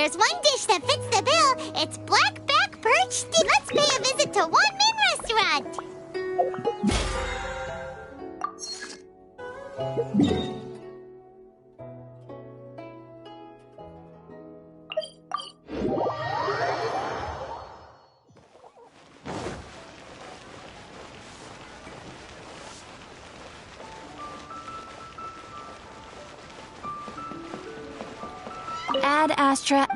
there's one dish that fits the bill, it's blackback perch steak. Let's pay a visit to Wan Min restaurant. Ad Astra.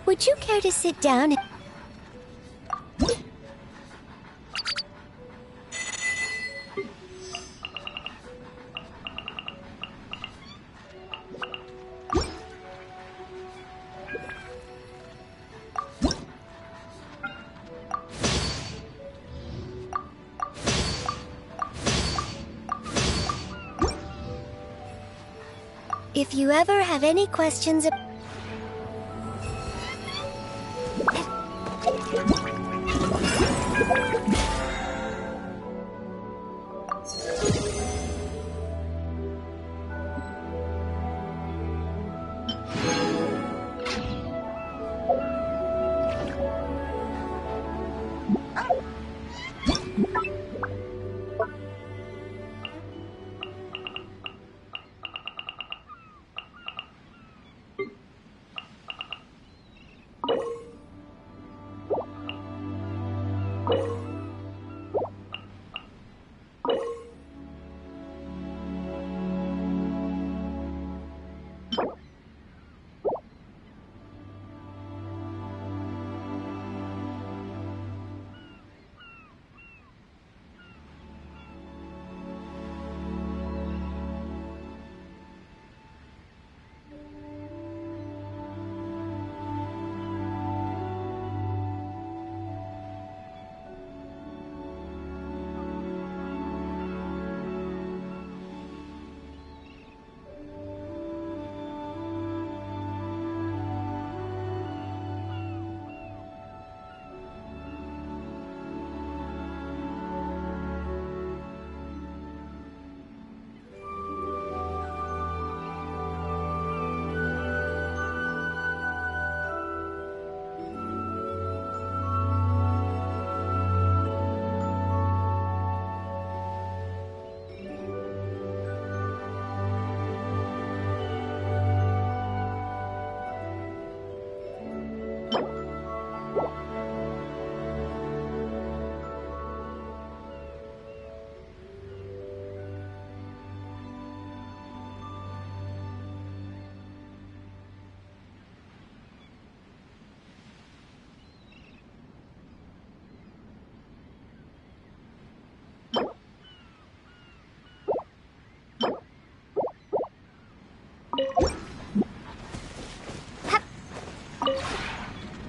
Would you care to sit down? If you ever have any questions about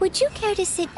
Would you care to sit?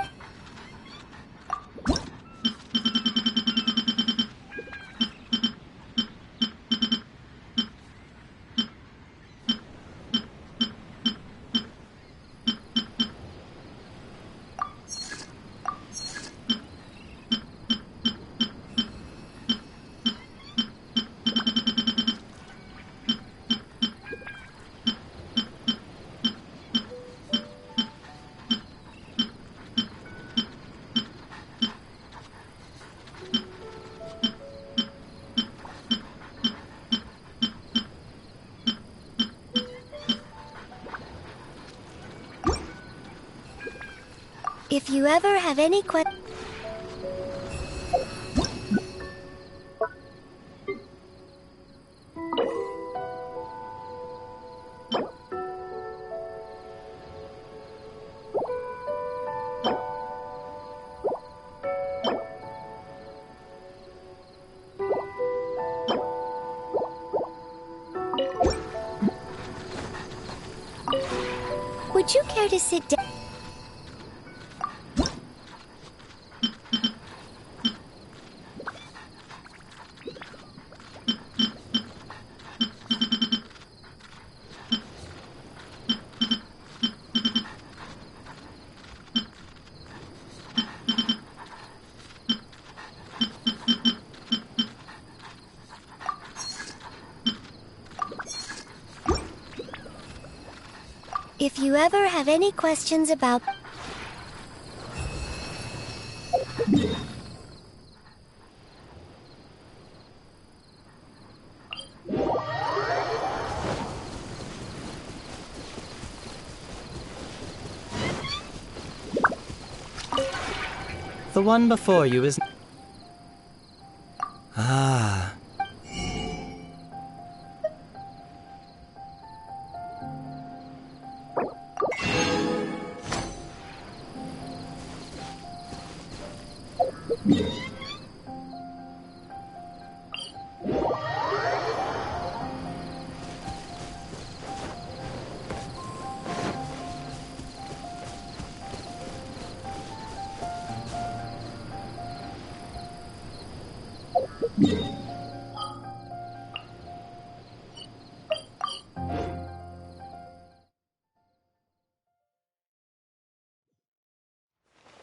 If you ever have any questions... Would you care to sit down? If you ever have any questions about... The one before you is... Ah.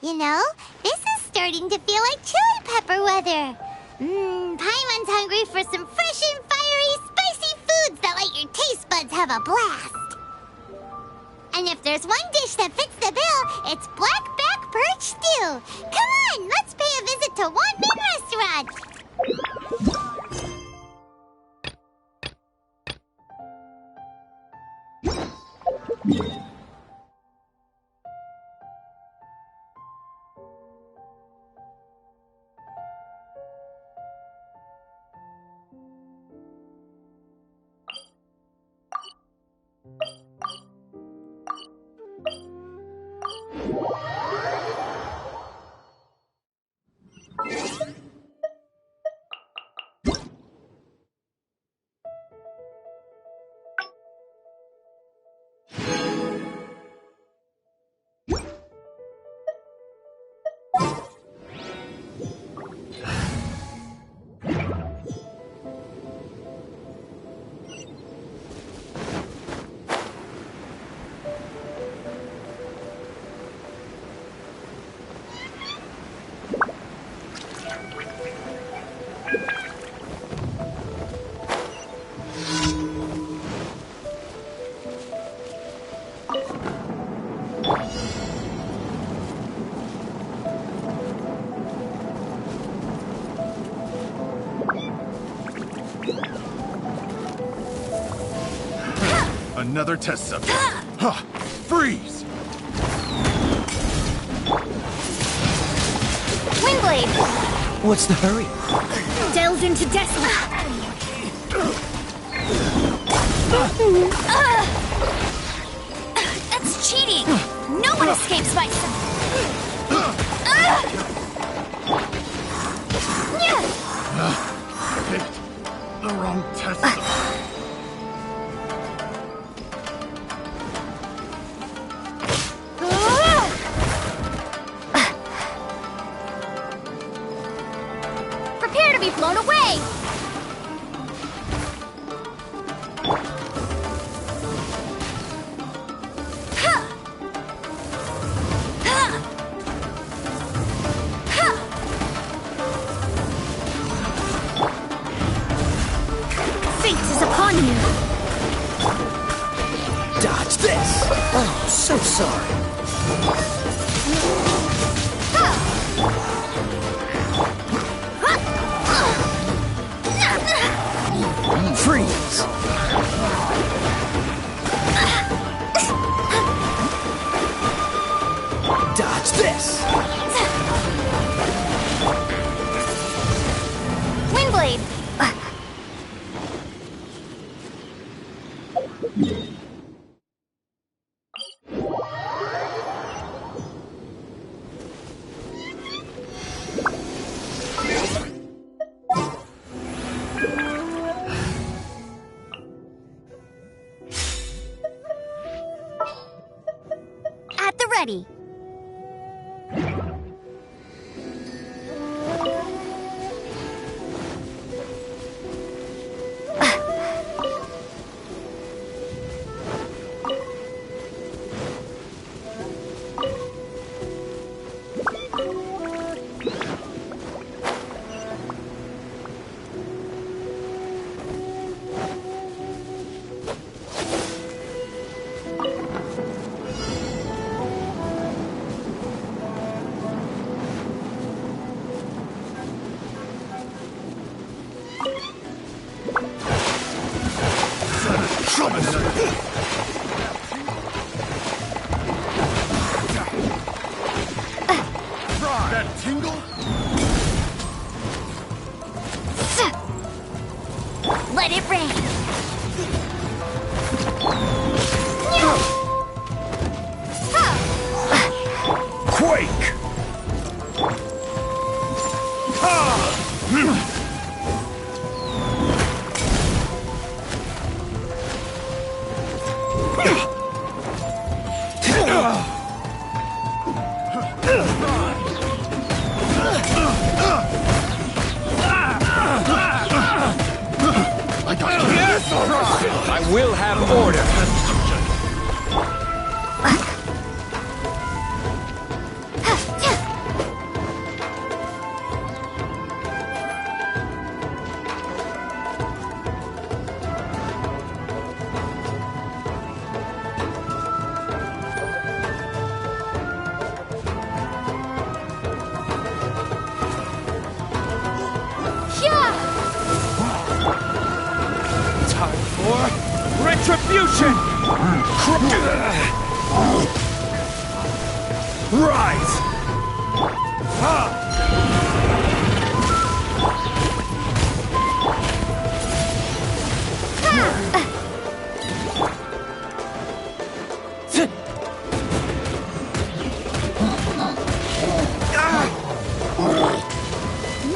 You know, this is starting to feel like chili pepper weather. Paimon's hungry for some fresh and fiery, spicy foods that let your taste buds have a blast. And if there's one dish that fits the bill, it's blackback perch stew. Come on, let's pay a visit to One Min Restaurant. Another test subject. Huh. Freeze! Windblade! What's the hurry? Delves into desolate. That's cheating! No one escapes by... Picked the wrong test subject. Prepare to be blown away! Fate is upon you! Dodge this! Oh, so sorry. ready. That tingle? Let it rain. Quake! I will have order. Time for retribution! Rise!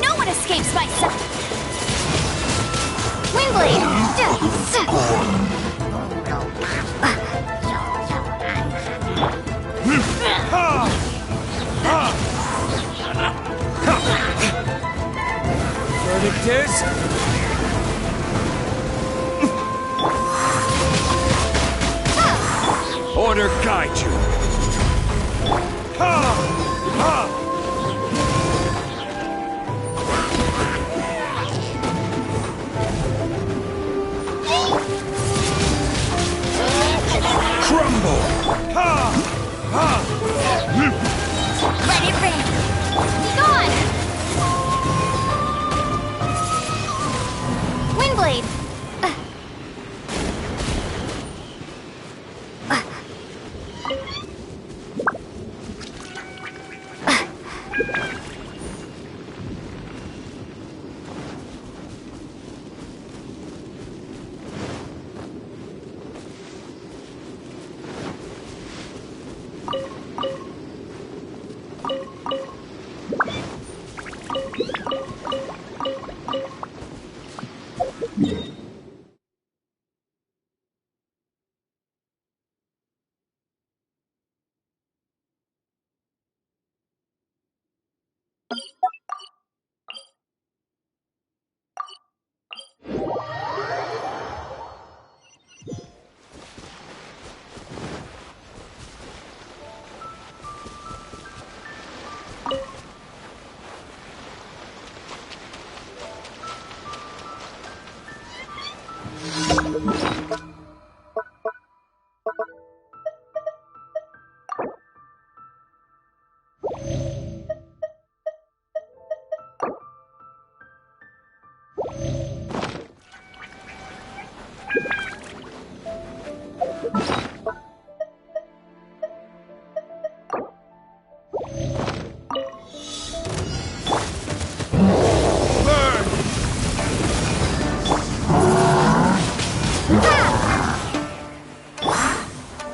No one escapes my sight. Windblade. Verdict is... Order guide you. Crumble! Let it rain. Gone. Windblade.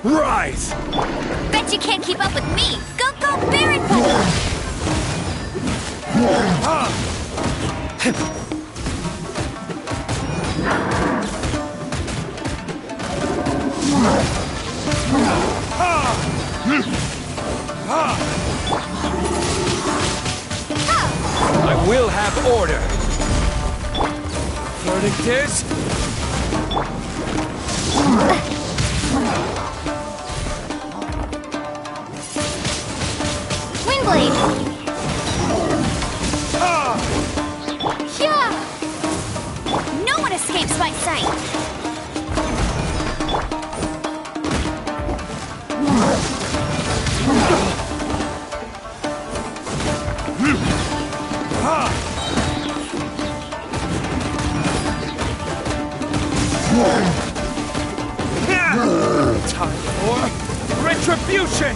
Rise! Bet you can't keep up with me. Go, go, Baron Ball! will have order. Verdict is... Windblade! Yeah! No one escapes my sight! Time for retribution!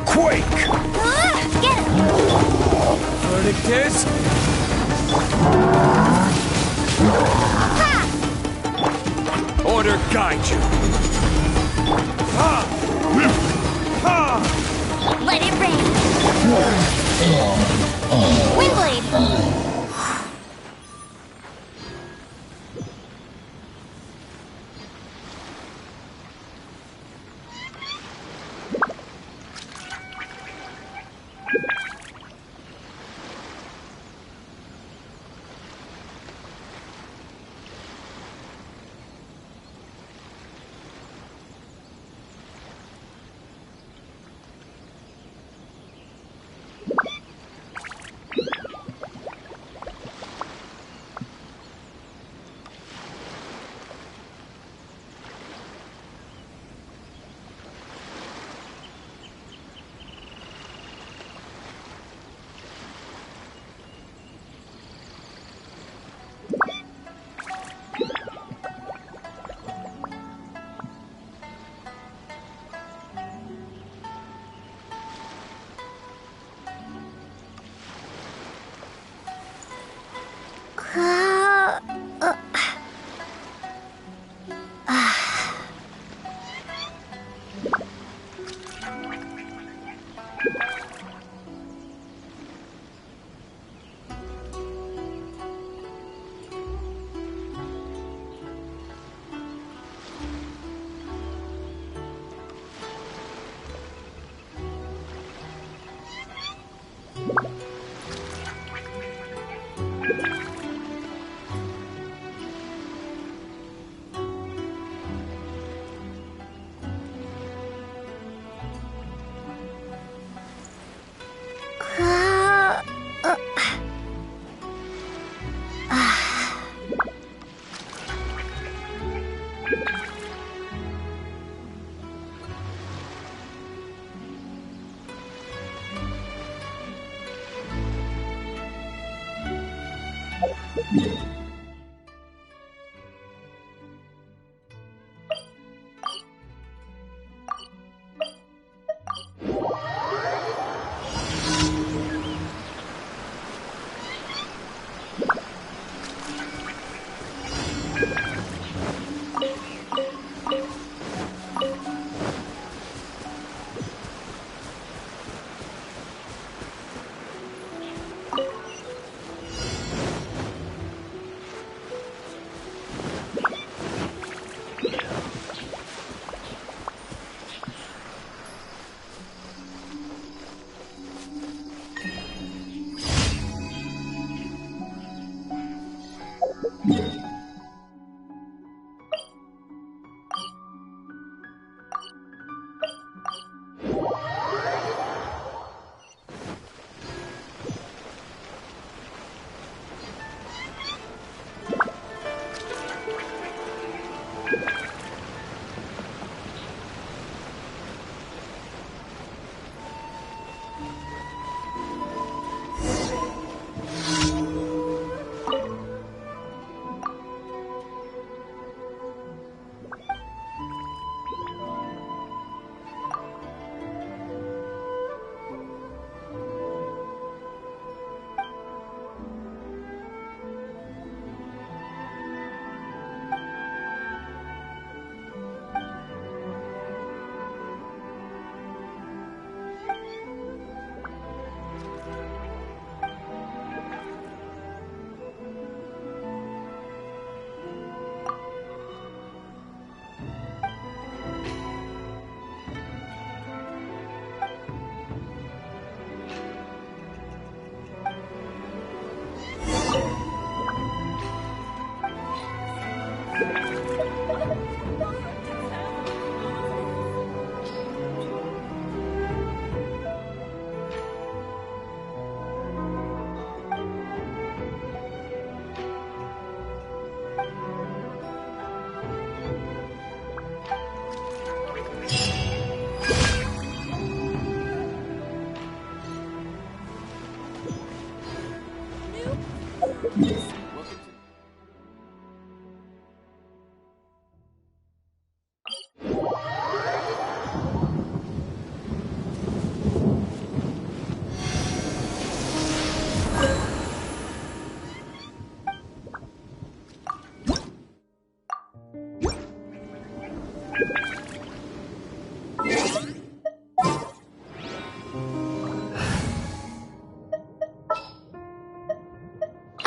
Quake! Get him! Verdict is... Order guide you. Let it rain! Windblade!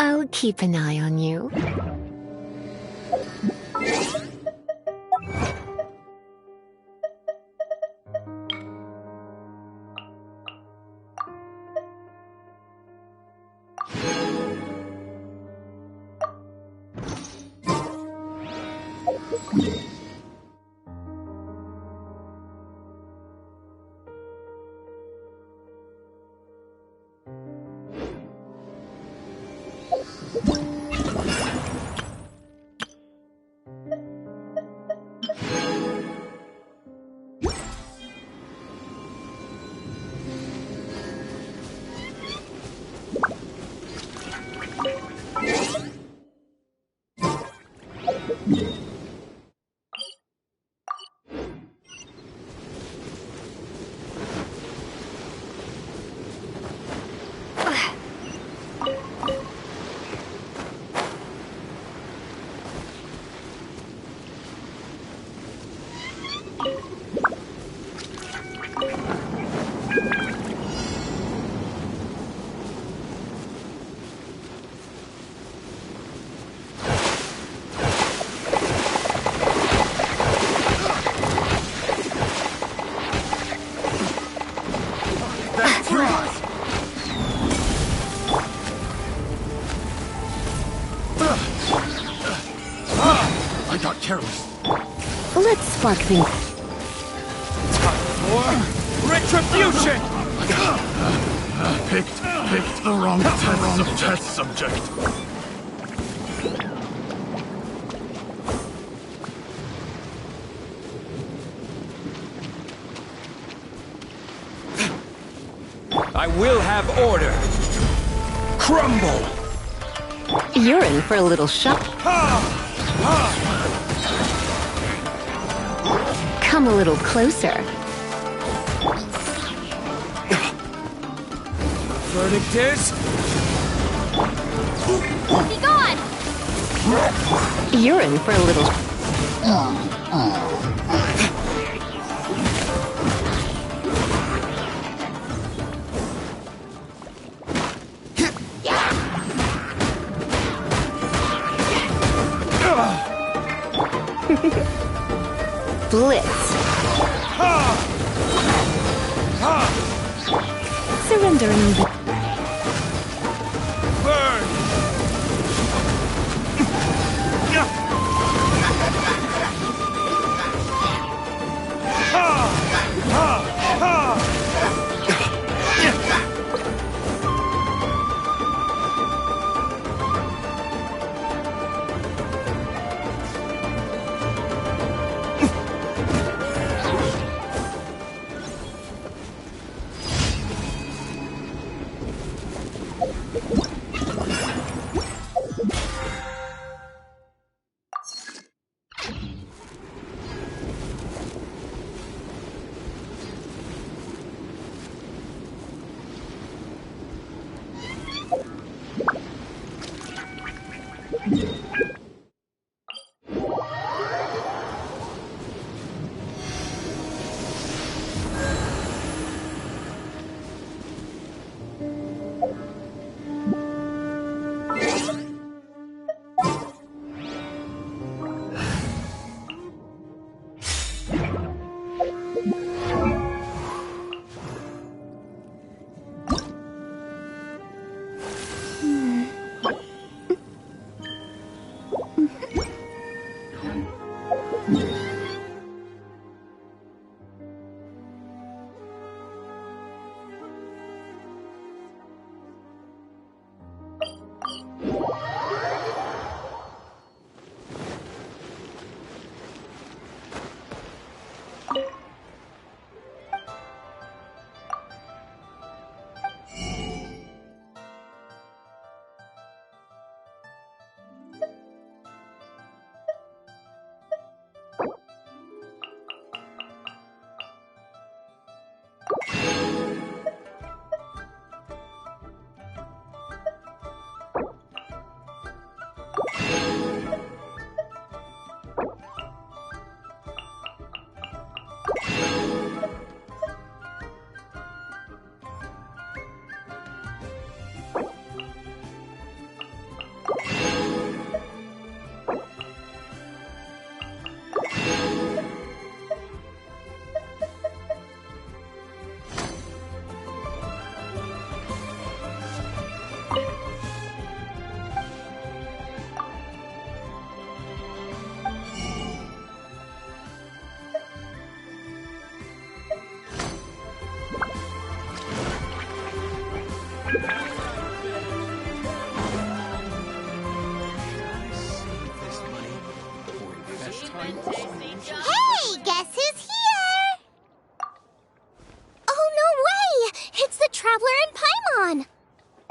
I'll keep an eye on you. I got careless. Let's spark things. Retribution! Picked the wrong test subject. I will have order. Crumble! You're in for a little shock. Come a little closer. Verdict is... Be gone! You're in for a little... Blitz. Surrendering the... Burn!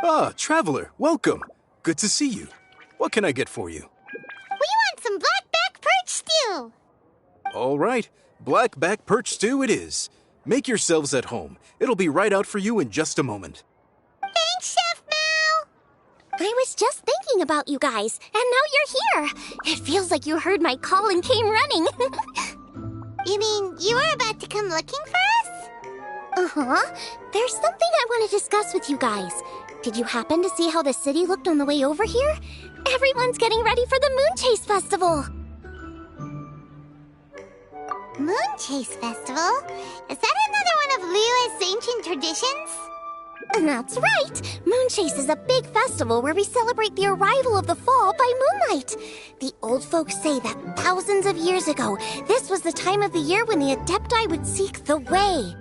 Ah, traveler, welcome. Good to see you. What can I get for you? We want some blackback perch stew. All right, blackback perch stew it is. Make yourselves at home. It'll be right out for you in just a moment. Thanks, Chef Mao. I was just thinking about you guys, and now you're here. It feels like you heard my call and came running. You mean you were about to come looking for us? Uh-huh. There's something I want to discuss with you guys. Did you happen to see how the city looked on the way over here? Everyone's getting ready for the Moon Chase Festival. Moon Chase Festival? Is that another one of Liyue's ancient traditions? That's right. Moon Chase is a big festival where we celebrate the arrival of the fall by moonlight. The old folks say that thousands of years ago, this was the time of the year when the Adepti would seek the way.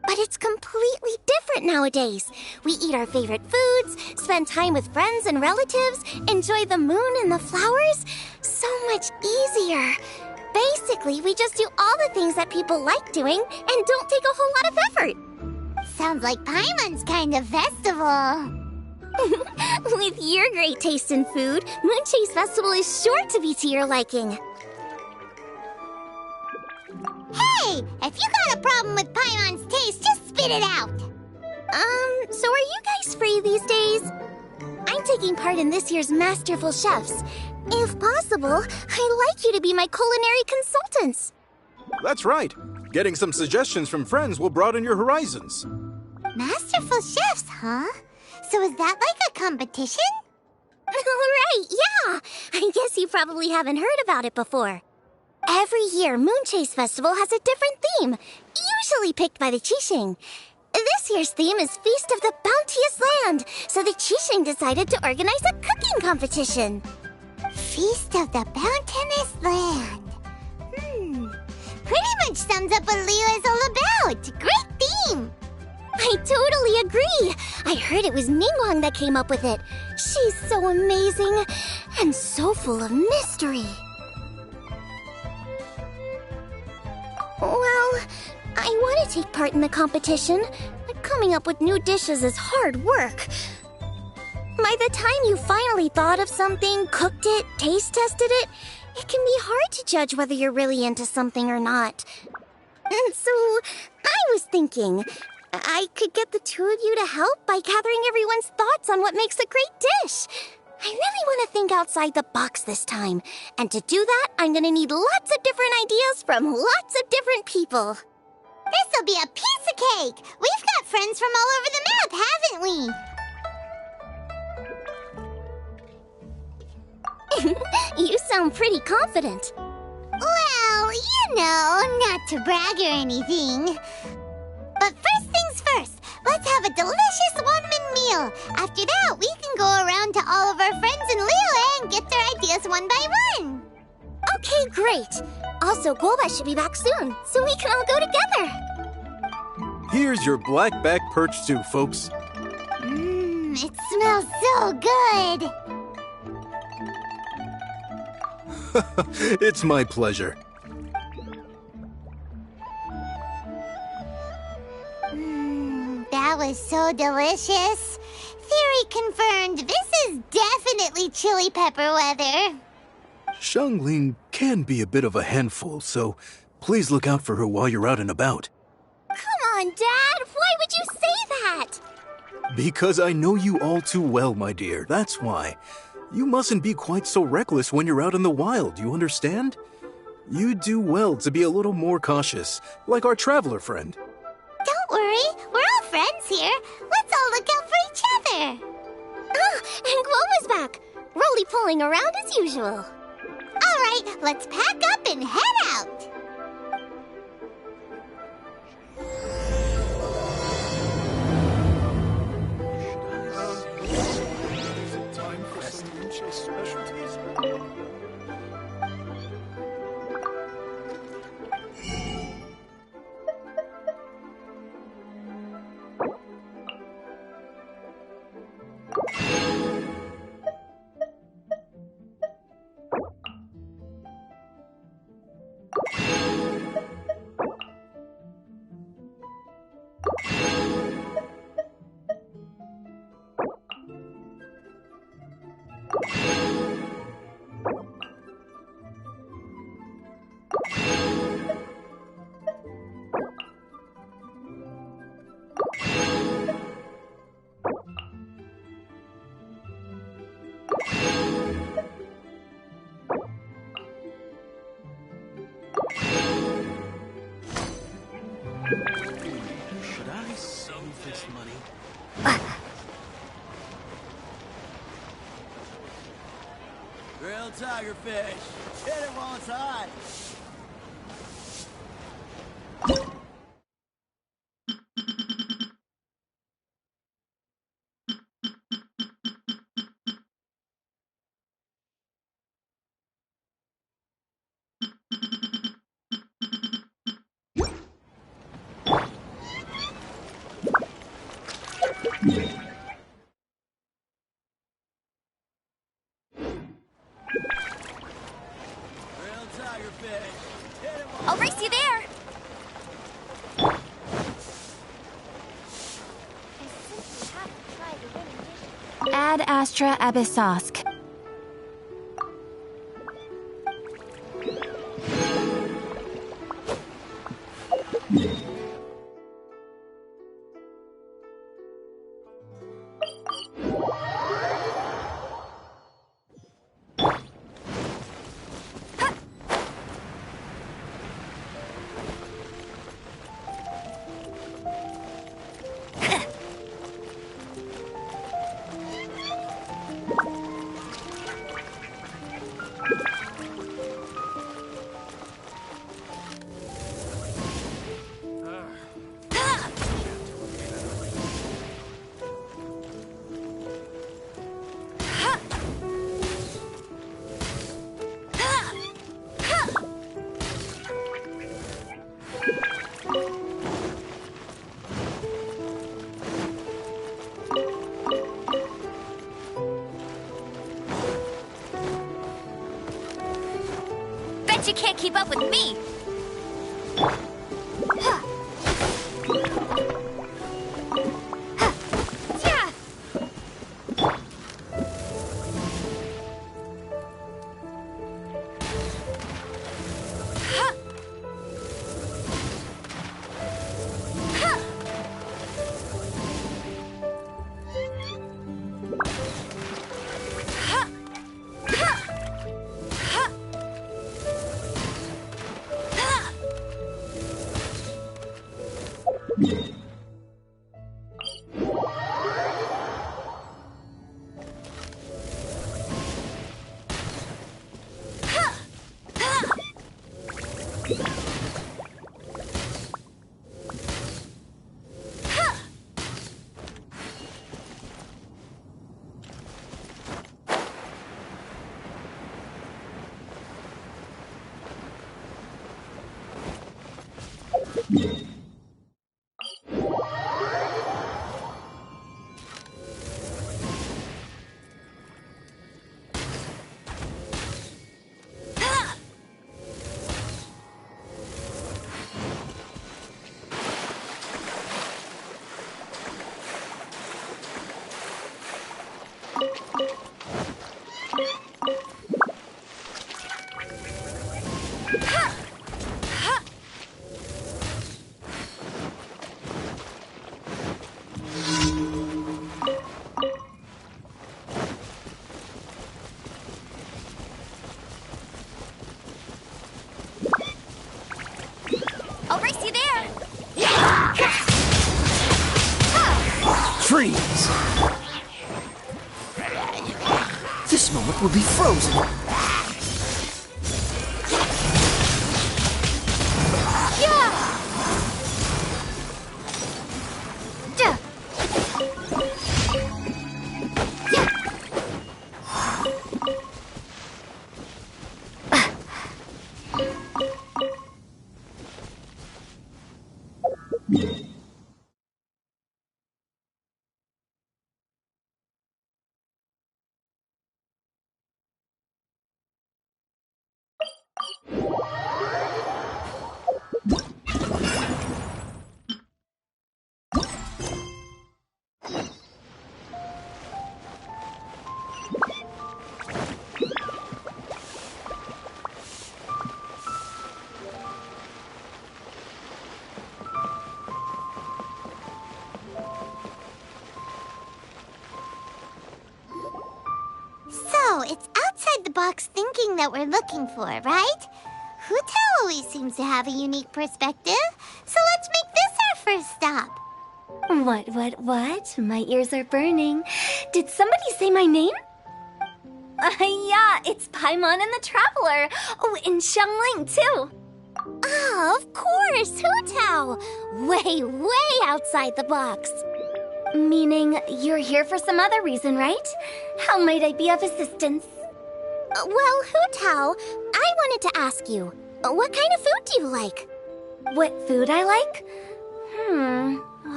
But it's completely different nowadays. We eat our favorite foods, spend time with friends and relatives, enjoy the moon and the flowers. So much easier. Basically, we just do all the things that people like doing and don't take a whole lot of effort. Sounds like Paimon's kind of festival. With your great taste in food, Moon Chase Festival is sure to be to your liking. Hey, if you got a problem with Paimon's taste, just spit it out. So are you guys free these days? I'm taking part in this year's Masterful Chefs. If possible, I'd like you to be my culinary consultants. That's right. Getting some suggestions from friends will broaden your horizons. Masterful chefs, huh? So is that like a competition? Right, yeah. I guess you probably haven't heard about it before. Every year, Moon Chase Festival has a different theme, usually picked by the Qixing. This year's theme is Feast of the Bounteous Land, so the Qixing decided to organize a cooking competition. Feast of the Bounteous Land. Pretty much sums up what Liyue is all about. Great theme. I totally agree. I heard it was Ningguang that came up with it. She's so amazing and so full of mystery. Well, I want to take part in the competition, but coming up with new dishes is hard work. By the time you finally thought of something, cooked it, taste tested it, it can be hard to judge whether you're really into something or not. So, I was thinking, I could get the two of you to help by gathering everyone's thoughts on what makes a great dish. I really want to think outside the box this time. And to do that, I'm going to need lots of different ideas from lots of different people. This'll be a piece of cake. We've got friends from all over the map, haven't we? You sound pretty confident. Well, not to brag or anything. But first things first, let's have a delicious one-man meal. After that, we can go around to all of our friends in Liyue and get their ideas one by one. Okay, great. Also, Cobra should be back soon, so we can all go together. Here's your blackback perch stew, folks. It smells so good. It's my pleasure. That was so delicious. Theory confirmed. This is definitely chili pepper weather. Xiangling can be a bit of a handful, so please look out for her while you're out and about. Come on, Dad. Why would you say that? Because I know you all too well, my dear. That's why. You mustn't be quite so reckless when you're out in the wild, you understand? You do well to be a little more cautious, like our traveler friend. Don't worry, we're all friends here. Let's all look out for each other. Ah, and Globa's back, roly-poling around as usual. All right, let's pack up and head out. Should I save this money? Grilled tigerfish. Hit it while it's hot. Grilled tigerfish. Hit it while I'll race you there. Ad Astra Abyssosk. Bet you can't keep up with me. I'll race you there. Freeze! This moment will be frozen. box thinking that we're looking for, right? Hu-Tao always seems to have a unique perspective, so let's make this our first stop. What? My ears are burning. Did somebody say my name? Yeah, it's Paimon and the Traveler. Oh, and Xiangling, too. Ah, of course, Hu-Tao. Way outside the box. Meaning you're here for some other reason, right? How might I be of assistance? Well, Hu-Tao, I wanted to ask you, what kind of food do you like? What food I like?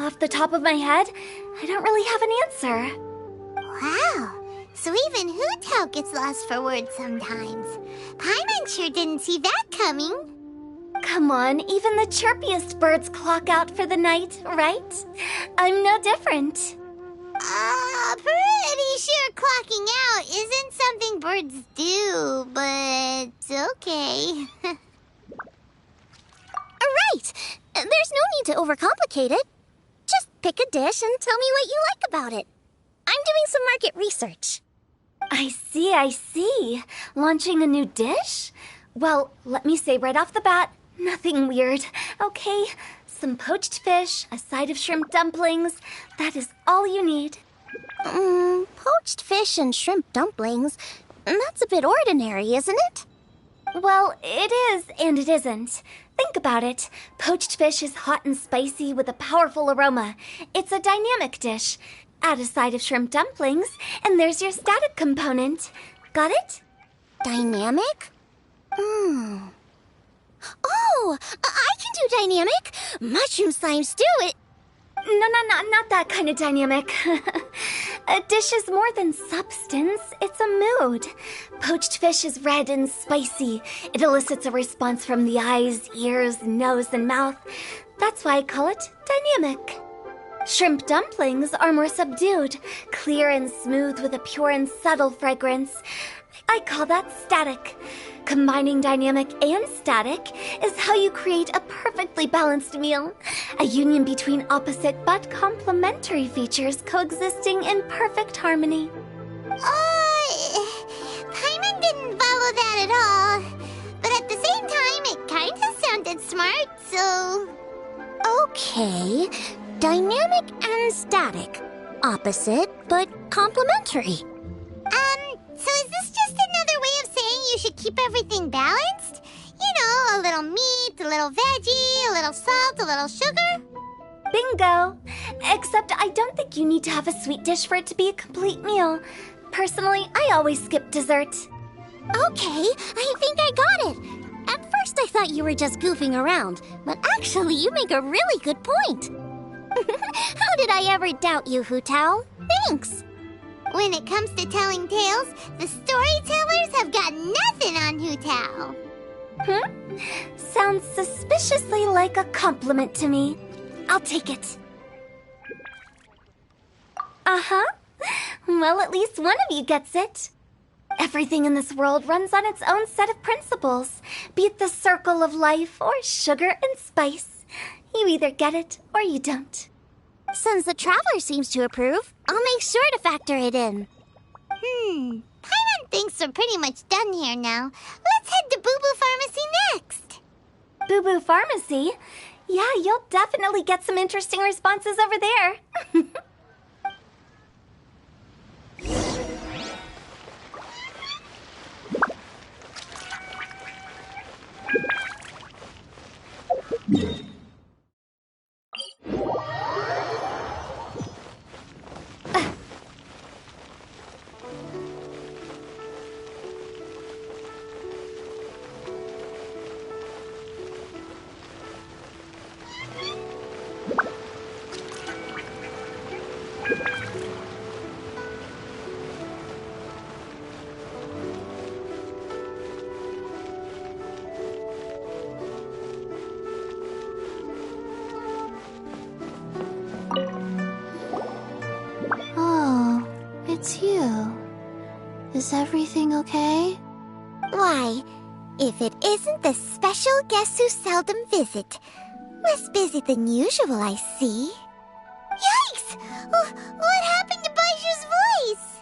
Off the top of my head, I don't really have an answer. Wow, so even Hu-Tao gets lost for words sometimes. Paimon sure didn't see that coming. Come on, even the chirpiest birds clock out for the night, right? I'm no different. Pretty sure clocking out isn't something birds do, but okay. Right! There's no need to overcomplicate it. Just pick a dish and tell me what you like about it. I'm doing some market research. I see. Launching a new dish? Well, let me say right off the bat, nothing weird, okay? Some poached fish, a side of shrimp dumplings. That is all you need. Poached fish and shrimp dumplings? That's a bit ordinary, isn't it? Well, it is and it isn't. Think about it. Poached fish is hot and spicy with a powerful aroma. It's a dynamic dish. Add a side of shrimp dumplings, and there's your static component. Got it? Dynamic? Oh, I can do dynamic. Mushroom slime stew it. No, not that kind of dynamic. A dish is more than substance, it's a mood. Poached fish is red and spicy. It elicits a response from the eyes, ears, nose, and mouth. That's why I call it dynamic. Shrimp dumplings are more subdued, clear and smooth with a pure and subtle fragrance. I call that static. Combining dynamic and static is how you create a perfectly balanced meal. A union between opposite but complementary features coexisting in perfect harmony. Paimon didn't follow that at all. But at the same time, it kinda sounded smart, so... Okay, dynamic and static. Opposite, but complementary. So is this just another way of saying you should keep everything balanced? You know, a little meat, a little veggie, a little salt, a little sugar? Bingo! Except I don't think you need to have a sweet dish for it to be a complete meal. Personally, I always skip dessert. Okay, I think I got it. At first I thought you were just goofing around, but actually you make a really good point. How did I ever doubt you, Hu-Tao? Thanks! When it comes to telling tales, the storytellers have got nothing on Hu-Tao. Sounds suspiciously like a compliment to me. I'll take it. Uh-huh. Well, at least one of you gets it. Everything in this world runs on its own set of principles, be it the circle of life or sugar and spice. You either get it or you don't. Since the Traveler seems to approve, I'll make sure to factor it in. Paimon thinks we're pretty much done here now. Let's head to Boo Boo Pharmacy next. Boo Boo Pharmacy? Yeah, you'll definitely get some interesting responses over there. It's you. Is everything okay? Why, if it isn't the special guests who seldom visit. Less busy than usual, I see. Yikes! What happened to Baiju's voice?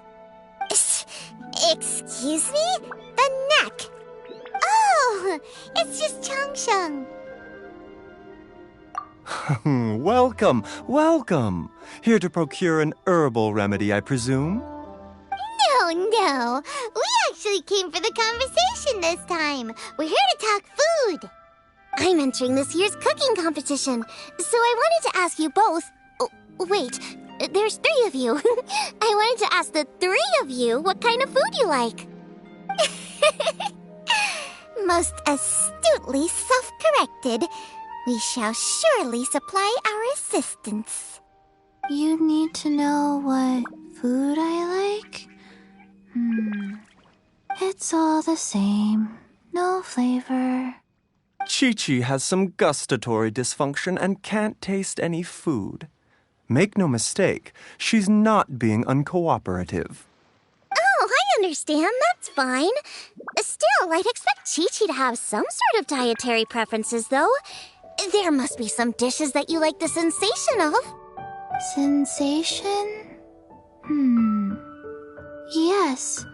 Excuse me? Shang. Welcome, welcome. Here to procure an herbal remedy, I presume? No. We actually came for the conversation this time. We're here to talk food. I'm entering this year's cooking competition, so I wanted to ask you both. Oh, wait, there's 3 of you. I wanted to ask the 3 of you what kind of food you like. Most astutely self-corrected. We shall surely supply our assistance. You need to know what food I like? It's all the same. No flavor. Chi-Chi has some gustatory dysfunction and can't taste any food. Make no mistake, she's not being uncooperative. Oh, I understand. That's fine. Still, I'd expect Chi-Chi to have some sort of dietary preferences, though. There must be some dishes that you like the sensation of. Sensation? Yes,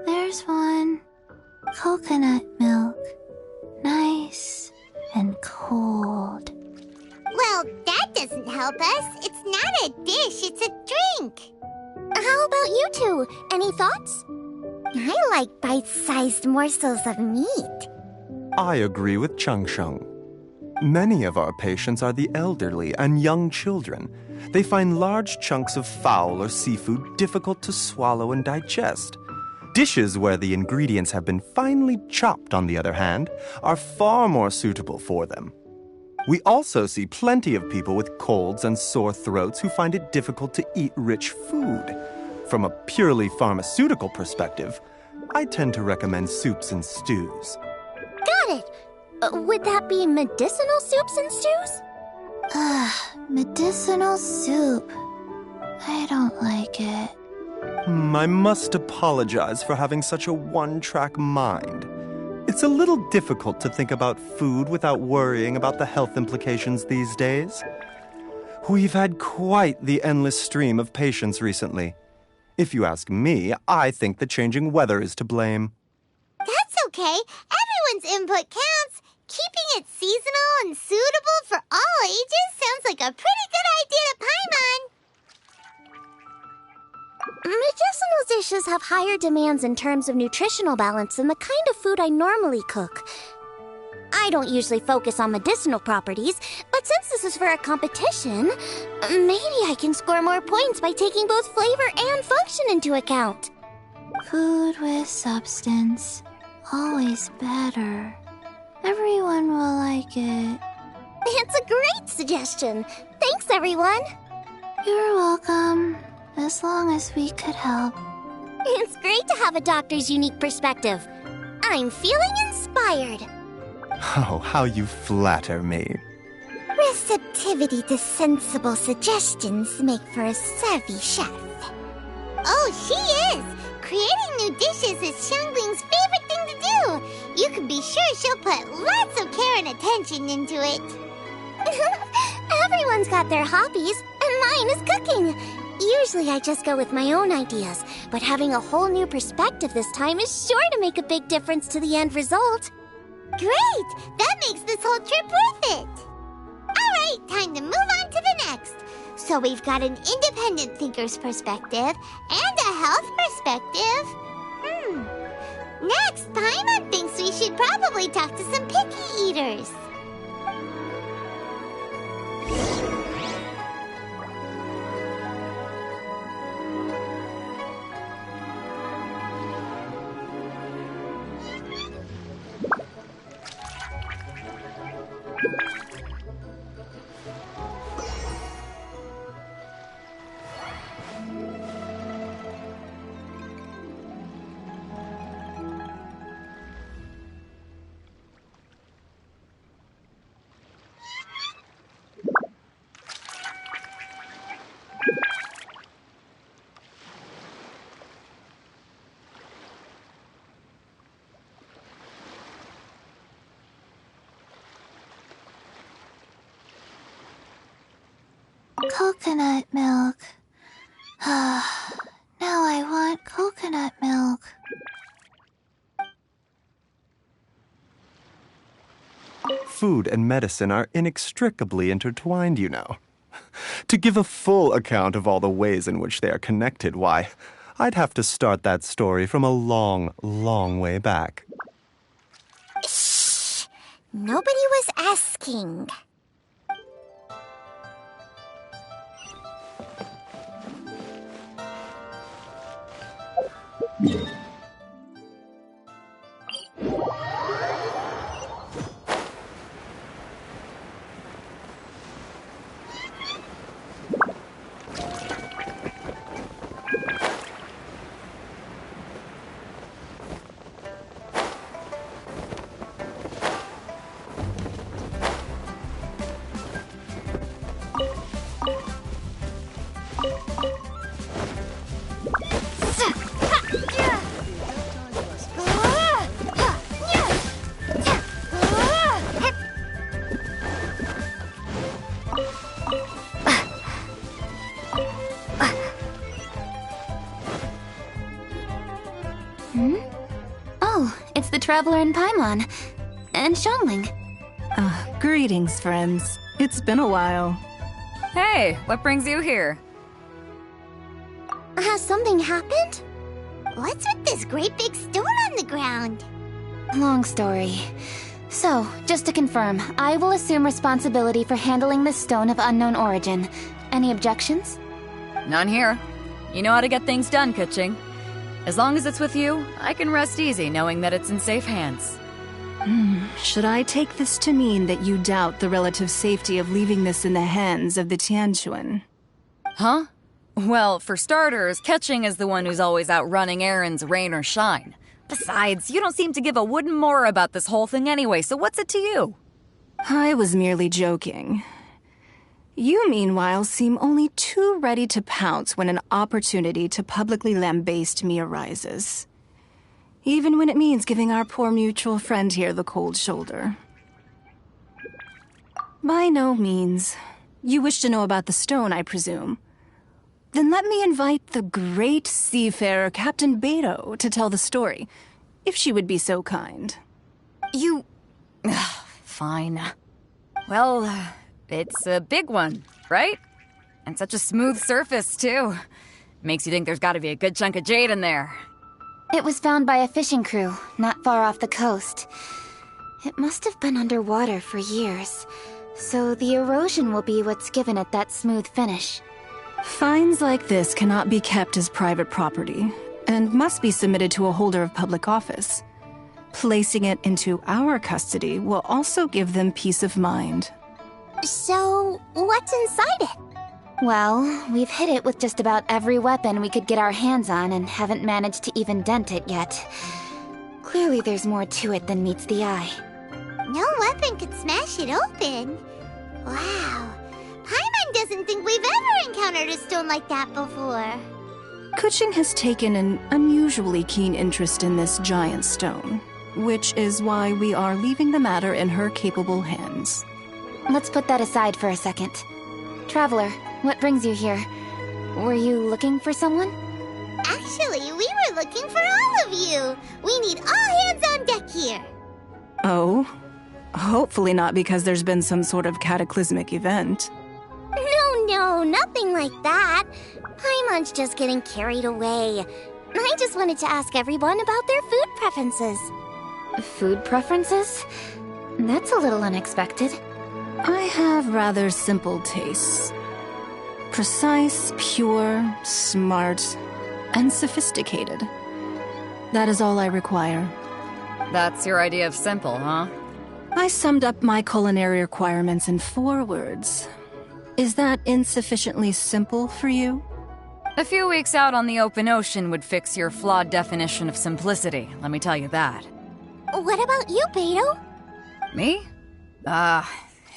there's one. Coconut milk. Nice and cold. Well, that doesn't help us. It's not a dish, it's a drink. How about you two? Any thoughts? I like bite-sized morsels of meat. I agree with Chung Sheng. Many of our patients are the elderly and young children. They find large chunks of fowl or seafood difficult to swallow and digest. Dishes where the ingredients have been finely chopped, on the other hand, are far more suitable for them. We also see plenty of people with colds and sore throats who find it difficult to eat rich food. From a purely pharmaceutical perspective, I tend to recommend soups and stews. Got it. Would that be medicinal soups and stews? Medicinal soup. I don't like it. I must apologize for having such a one-track mind. It's a little difficult to think about food without worrying about the health implications these days. We've had quite the endless stream of patients recently. If you ask me, I think the changing weather is to blame. That's okay. Everyone's input counts. Keeping it seasonal and suitable for all ages sounds like a pretty good idea to Paimon. Medicinal dishes have higher demands in terms of nutritional balance than the kind of food I normally cook. I don't usually focus on medicinal properties, but since this is for a competition, maybe I can score more points by taking both flavor and function into account. Food with substance. Always better. Everyone will like it. It's a great suggestion. Thanks, everyone. You're welcome. As long as we could help. It's great to have a doctor's unique perspective. I'm feeling inspired. Oh, how you flatter me. Receptivity to sensible suggestions make for a savvy chef. Oh, she is! Creating new dishes is Xiangling's favorite thing to do. You can be sure she'll put lots of care and attention into it. Everyone's got their hobbies, and mine is cooking. Usually I just go with my own ideas, but having a whole new perspective this time is sure to make a big difference to the end result. Great! That makes this whole trip worth it! Alright, time to move on to the next. So we've got an independent thinker's perspective and a health perspective. Next, Paimon thinks we should probably talk to some picky eaters. Coconut milk. Now I want coconut milk. food and medicine are inextricably intertwined, you know. To give a full account of all the ways in which they are connected, why, I'd have to start that story from a long, long way back. Shh! Nobody was asking. Oh, it's the Traveler in Paimon. And Xiangling. Greetings, friends. It's been a while. Hey, what brings you here? Has something happened? What's with this great big stone on the ground? Long story. So, just to confirm, I will assume responsibility for handling this stone of unknown origin. Any objections? None here. You know how to get things done, Kuching. As long as it's with you, I can rest easy knowing that it's in safe hands. Should I take this to mean that you doubt the relative safety of leaving this in the hands of the Tianquan? Huh? Well, for starters, Kuching is the one who's always out running errands, rain or shine. Besides, you don't seem to give a wooden more about this whole thing anyway, so what's it to you? I was merely joking. You, meanwhile, seem only too ready to pounce when an opportunity to publicly lambaste me arises. Even when it means giving our poor mutual friend here the cold shoulder. By no means. You wish to know about the stone, I presume. Then let me invite the great seafarer Captain Beto to tell the story, if she would be so kind. You... Fine. Well, it's a big one, right? And such a smooth surface, too. Makes you think there's gotta be a good chunk of jade in there. It was found by a fishing crew, not far off the coast. It must have been underwater for years, so the erosion will be what's given it that smooth finish. Finds like this cannot be kept as private property, and must be submitted to a holder of public office. Placing it into our custody will also give them peace of mind. So, what's inside it? Well, we've hit it with just about every weapon we could get our hands on and haven't managed to even dent it yet. Clearly there's more to it than meets the eye. No weapon could smash it open. Wow. Paimon doesn't think we've ever encountered a stone like that before. Kuching has taken an unusually keen interest in this giant stone, which is why we are leaving the matter in her capable hands. Let's put that aside for a second. Traveler, what brings you here? Were you looking for someone? Actually, we were looking for all of you. We need all hands on deck here. Oh? Hopefully not because there's been some sort of cataclysmic event. No, nothing like that. Paimon's just getting carried away. I just wanted to ask everyone about their food preferences. Food preferences? That's a little unexpected. I have rather simple tastes. Precise, pure, smart, and sophisticated. That is all I require. That's your idea of simple, huh? I summed up my culinary requirements in 4 words. Is that insufficiently simple for you? A few weeks out on the open ocean would fix your flawed definition of simplicity, let me tell you that. What about you, Beto? Me?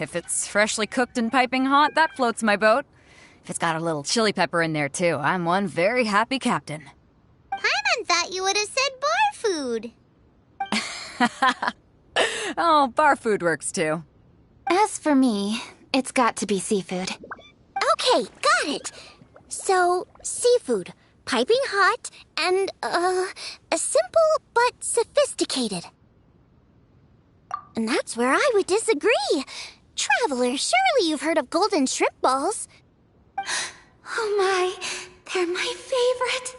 If it's freshly cooked and piping hot, that floats my boat. If it's got a little chili pepper in there, too, I'm one very happy captain. Paimon thought you would have said bar food. Oh, bar food works, too. As for me, it's got to be seafood. Okay, got it. So, seafood, piping hot, and, simple but sophisticated. And that's where I would disagree. Traveler, surely you've heard of golden shrimp balls. Oh my, they're my favorite.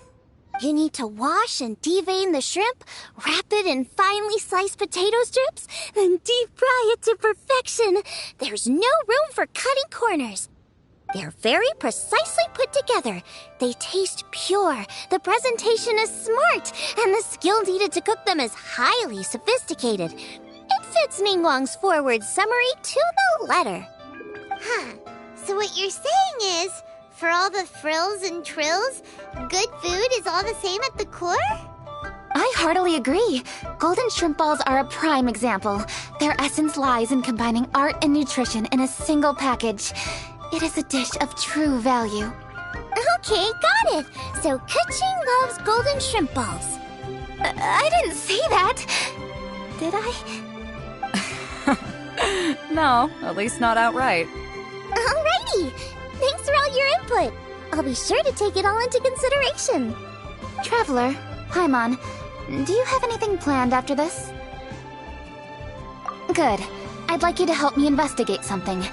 You need to wash and devein the shrimp, wrap it in finely sliced potato strips, then deep fry it to perfection. There's no room for cutting corners. They're very precisely put together. They taste pure, the presentation is smart, and the skill needed to cook them is highly sophisticated. It fits Ningguang's forward summary to the letter. Huh. So what you're saying is, for all the frills and trills, good food is all the same at the core? I heartily agree. Golden shrimp balls are a prime example. Their essence lies in combining art and nutrition in a single package. It is a dish of true value. Okay, got it. So Kuching loves golden shrimp balls. I didn't say that. Did I? No, at least not outright. Alrighty. Thanks for all your input. I'll be sure to take it all into consideration. Traveler, Paimon, do you have anything planned after this? Good. I'd like you to help me investigate something.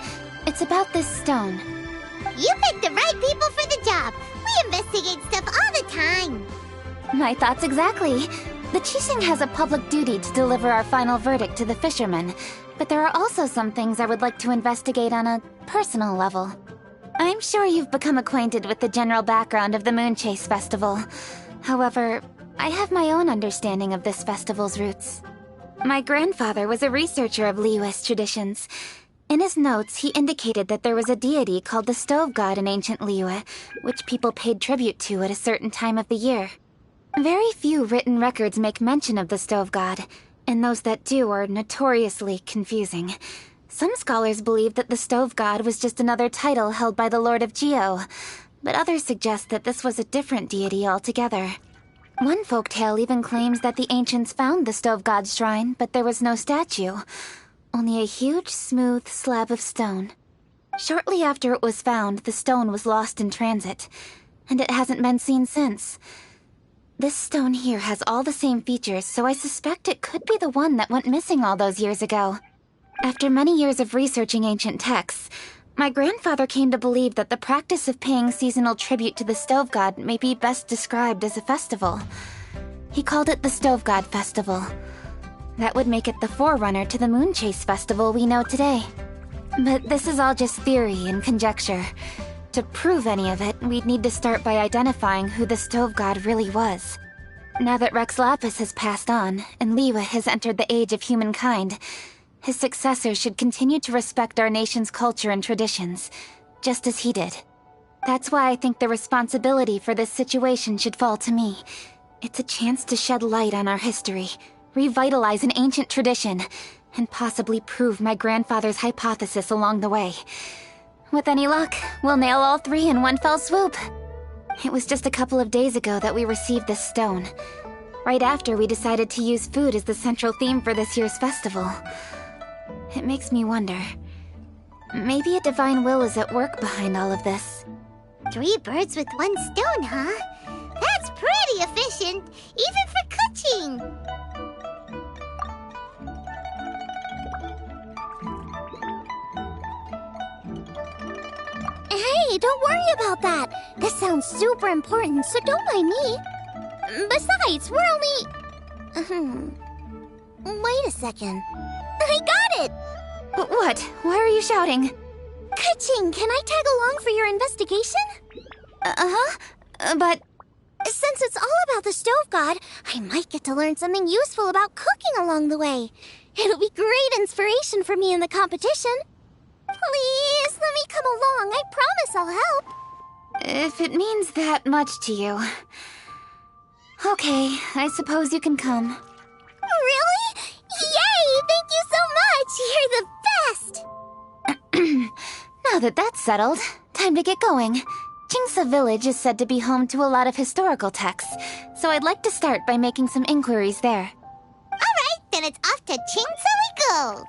It's about this stone. You picked the right people for the job. We investigate stuff all the time. My thoughts exactly. The Qixing has a public duty to deliver our final verdict to the fishermen, but there are also some things I would like to investigate on a personal level. I'm sure you've become acquainted with the general background of the Moonchase Festival. However, I have my own understanding of this festival's roots. My grandfather was a researcher of Liyue's traditions. In his notes, he indicated that there was a deity called the Stove God in ancient Liyue, which people paid tribute to at a certain time of the year. Very few written records make mention of the Stove God, and those that do are notoriously confusing. Some scholars believe that the Stove God was just another title held by the Lord of Geo, but others suggest that this was a different deity altogether. One folktale even claims that the ancients found the Stove God's shrine, but there was no statue, only a huge, smooth slab of stone. Shortly after it was found, the stone was lost in transit, and it hasn't been seen since. This stone here has all the same features, so I suspect it could be the one that went missing all those years ago. After many years of researching ancient texts, my grandfather came to believe that the practice of paying seasonal tribute to the Stove God may be best described as a festival. He called it the Stove God Festival. That would make it the forerunner to the Moonchase Festival we know today. But this is all just theory and conjecture. To prove any of it, we'd need to start by identifying who the Stove God really was. Now that Rex Lapis has passed on, and Liyue has entered the age of humankind, his successor should continue to respect our nation's culture and traditions, just as he did. That's why I think the responsibility for this situation should fall to me. It's a chance to shed light on our history, revitalize an ancient tradition, and possibly prove my grandfather's hypothesis along the way. With any luck, we'll nail all three in one fell swoop. It was just a couple of days ago that we received this stone. Right after we decided to use food as the central theme for this year's festival. It makes me wonder. Maybe a divine will is at work behind all of this. 3 birds with 1 stone, huh? That's pretty efficient, even for Kuching. Hey, don't worry about that. This sounds super important, so don't mind me. Besides, we're only... Wait a second. I got it! What? Why are you shouting? Kuching, can I tag along for your investigation? But... Since it's all about the Stove God, I might get to learn something useful about cooking along the way. It'll be great inspiration for me in the competition. Please, let me come along. I promise I'll help. If it means that much to you... Okay, I suppose you can come. Really? Yay! Thank you so much! You're the best! Now that that's settled, time to get going. Jingsa Village is said to be home to a lot of historical texts, so I'd like to start by making some inquiries there. Alright, then it's off to Jingsa we go!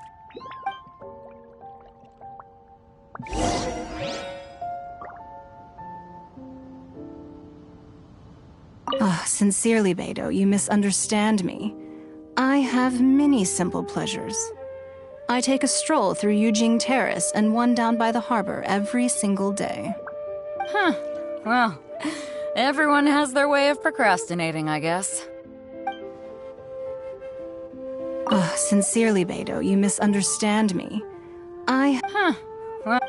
Oh, sincerely, Beidou, you misunderstand me. I have many simple pleasures. I take a stroll through Yujing Terrace and one down by the harbor every single day. Huh. Well, everyone has their way of procrastinating, I guess. Sincerely, Beidou, you misunderstand me. Huh. Well...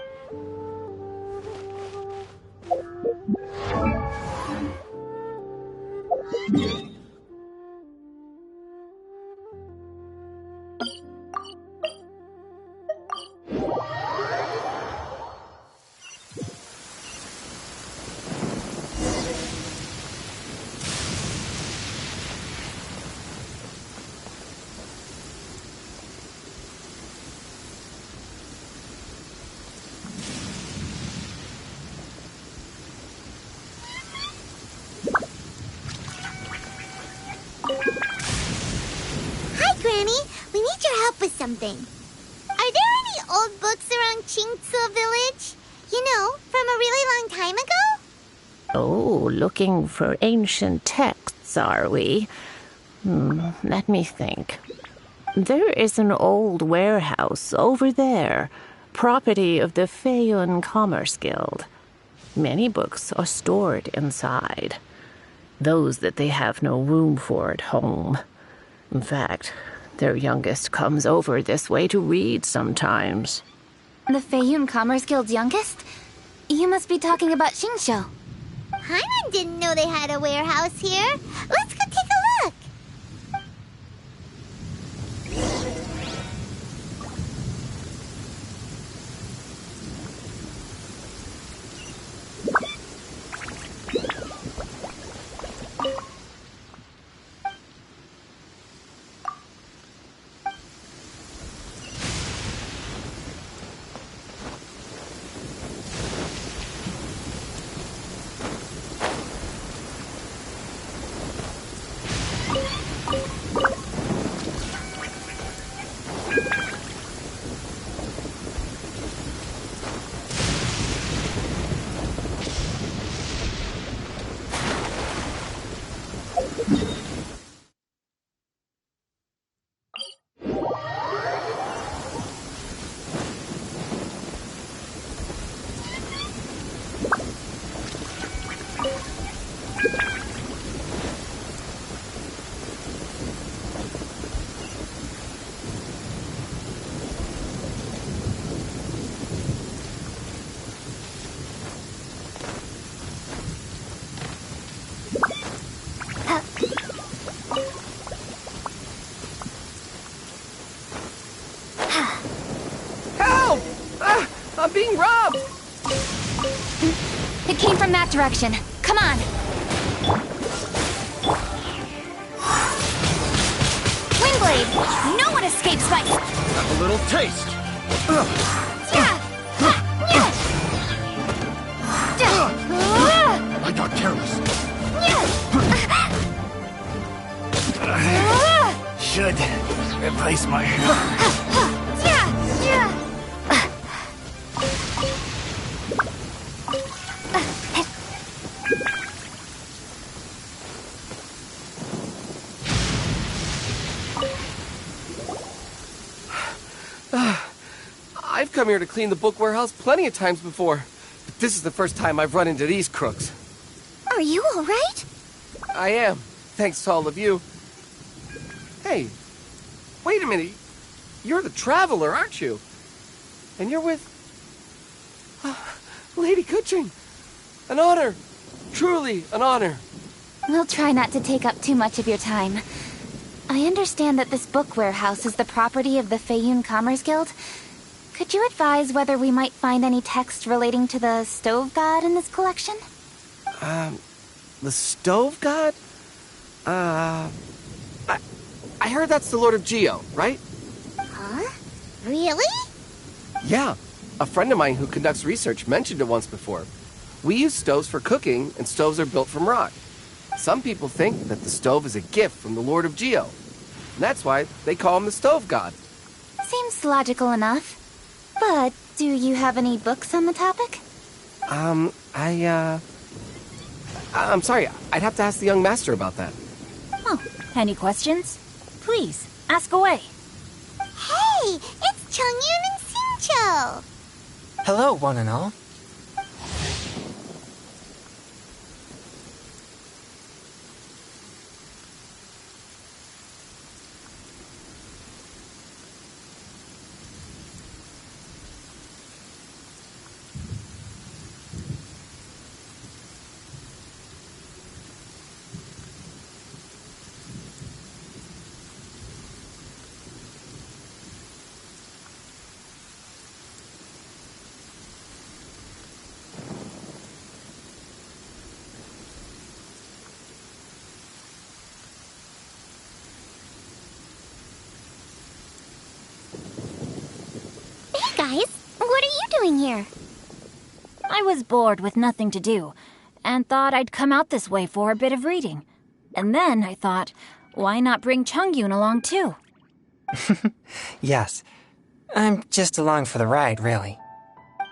Something. Are there any old books around Qingce Village? You know, from a really long time ago? Oh, looking for ancient texts, are we? Let me think. There is an old warehouse over there, property of the Feiyun Commerce Guild. Many books are stored inside. Those that they have no room for at home. In fact, their youngest comes over this way to read sometimes. The Feiyun Commerce Guild's youngest? You must be talking about Xingqiu. Paimon didn't know they had a warehouse here. Let's go take a look. I'm being robbed! It came from that direction. Come on! Windblade! No one escapes by... Have a little taste! I got careless. Should replace my... I've come here to clean the book warehouse plenty of times before, but this is the first time I've run into these crooks. Are you all right? I am, thanks to all of you. Hey, wait a minute. You're the Traveler, aren't you? And you're with... Lady Kuching. An honor. Truly an honor. We'll try not to take up too much of your time. I understand that this book warehouse is the property of the Feiyun Commerce Guild. Could you advise whether we might find any text relating to the stove god in this collection? The stove god? I heard that's the Lord of Geo, right? Huh? Really? Yeah. A friend of mine who conducts research mentioned it once before. We use stoves for cooking, and stoves are built from rock. Some people think that the stove is a gift from the Lord of Geo. And that's why they call him the stove god. Seems logical enough. But do you have any books on the topic? I'm sorry, I'd have to ask the young master about that. Oh, any questions? Please, ask away. Hey, it's Chongyun and Xingqiu. Hello, one and all. Guys, what are you doing here? I was bored with nothing to do, and thought I'd come out this way for a bit of reading. And then I thought, why not bring Chongyun along too? Yes. I'm just along for the ride, really.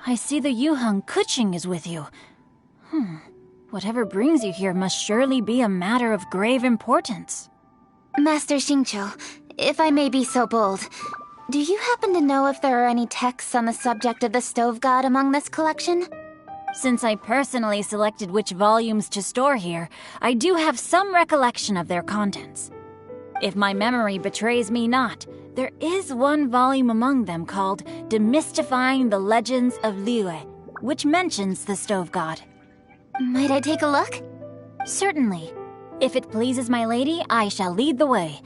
I see the Yuheng Kuching is with you. Whatever brings you here must surely be a matter of grave importance. Master Xingqiu, if I may be so bold, do you happen to know if there are any texts on the subject of the stove god among this collection? Since I personally selected which volumes to store here, I do have some recollection of their contents. If my memory betrays me not, there is one volume among them called Demystifying the Legends of Liyue, which mentions the stove god. Might I take a look? Certainly. If it pleases my lady, I shall lead the way.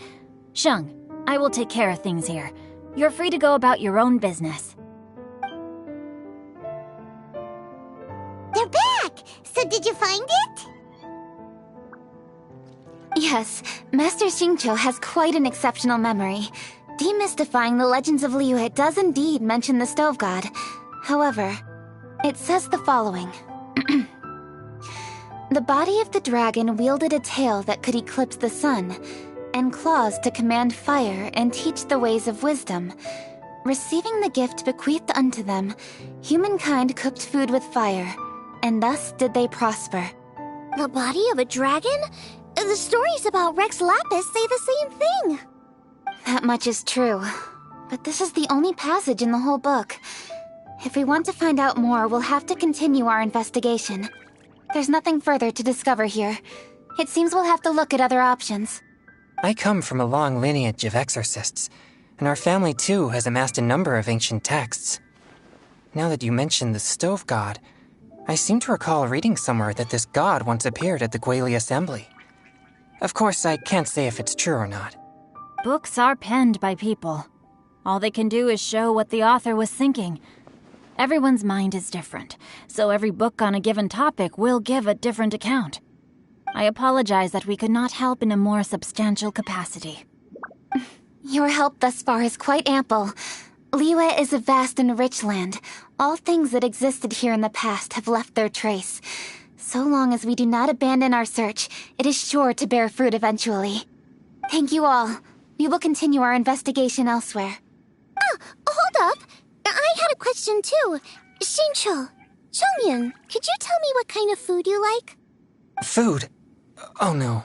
Sheng, I will take care of things here. You're free to go about your own business. They're back! So did you find it? Yes, Master Xingqiu has quite an exceptional memory. Demystifying the Legends of Liyue does indeed mention the stove god. However, it says the following. The body of the dragon wielded a tail that could eclipse the sun, and claws to command fire and teach the ways of wisdom. Receiving the gift bequeathed unto them, humankind cooked food with fire, and thus did they prosper. The body of a dragon? The stories about Rex Lapis say the same thing. That much is true, but this is the only passage in the whole book. If we want to find out more, we'll have to continue our investigation. There's nothing further to discover here. It seems we'll have to look at other options. I come from a long lineage of exorcists, and our family too has amassed a number of ancient texts. Now that you mention the stove god, I seem to recall reading somewhere that this god once appeared at the Guili Assembly. Of course, I can't say if it's true or not. Books are penned by people. All they can do is show what the author was thinking. Everyone's mind is different, so every book on a given topic will give a different account. I apologize that we could not help in a more substantial capacity. Your help thus far is quite ample. Liyue is a vast and rich land. All things that existed here in the past have left their trace. So long as we do not abandon our search, it is sure to bear fruit eventually. Thank you all. We will continue our investigation elsewhere. Hold up. I had a question too. Xingqiu, Chongyun, could you tell me what kind of food you like? Food? Oh no.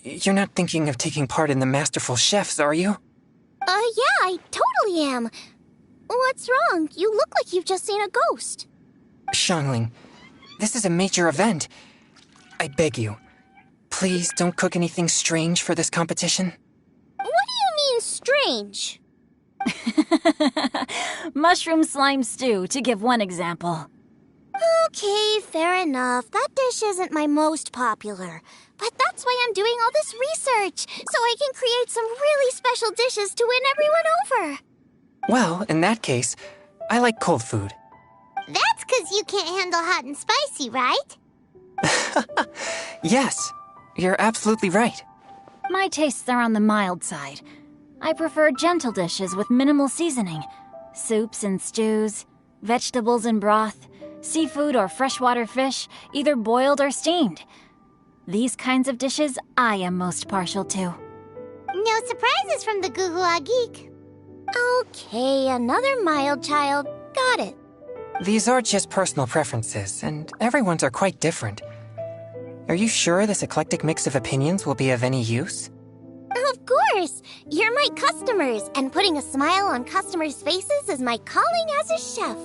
You're not thinking of taking part in the Masterful Chefs, are you? Yeah, I totally am. What's wrong? You look like you've just seen a ghost. Xiangling, this is a major event. I beg you, please don't cook anything strange for this competition. What do you mean, strange? Mushroom slime stew, to give one example. Okay, fair enough. That dish isn't my most popular. But that's why I'm doing all this research, so I can create some really special dishes to win everyone over. Well, in that case, I like cold food. That's 'cause you can't handle hot and spicy, right? Yes, you're absolutely right. My tastes are on the mild side. I prefer gentle dishes with minimal seasoning. Soups and stews, vegetables and broth, seafood or freshwater fish, either boiled or steamed. These kinds of dishes I am most partial to. No surprises from the Guhua Geek. Okay, another mild child. Got it. These are just personal preferences, and everyone's are quite different. Are you sure this eclectic mix of opinions will be of any use? Of course. course! You're my customers, and putting a smile on customers' faces is my calling as a chef.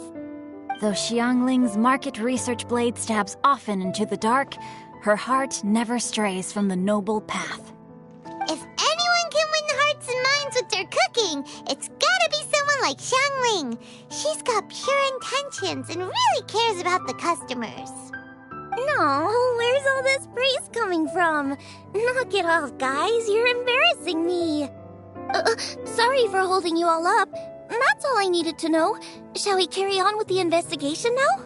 Though Xiangling's market research blade stabs often into the dark, her heart never strays from the noble path. If anyone can win hearts and minds with their cooking, it's gotta be someone like Xiangling. She's got pure intentions and really cares about the customers. No, where's all this praise coming from? Knock it off, guys. You're embarrassing me. Sorry for holding you all up. That's all I needed to know. Shall we carry on with the investigation now?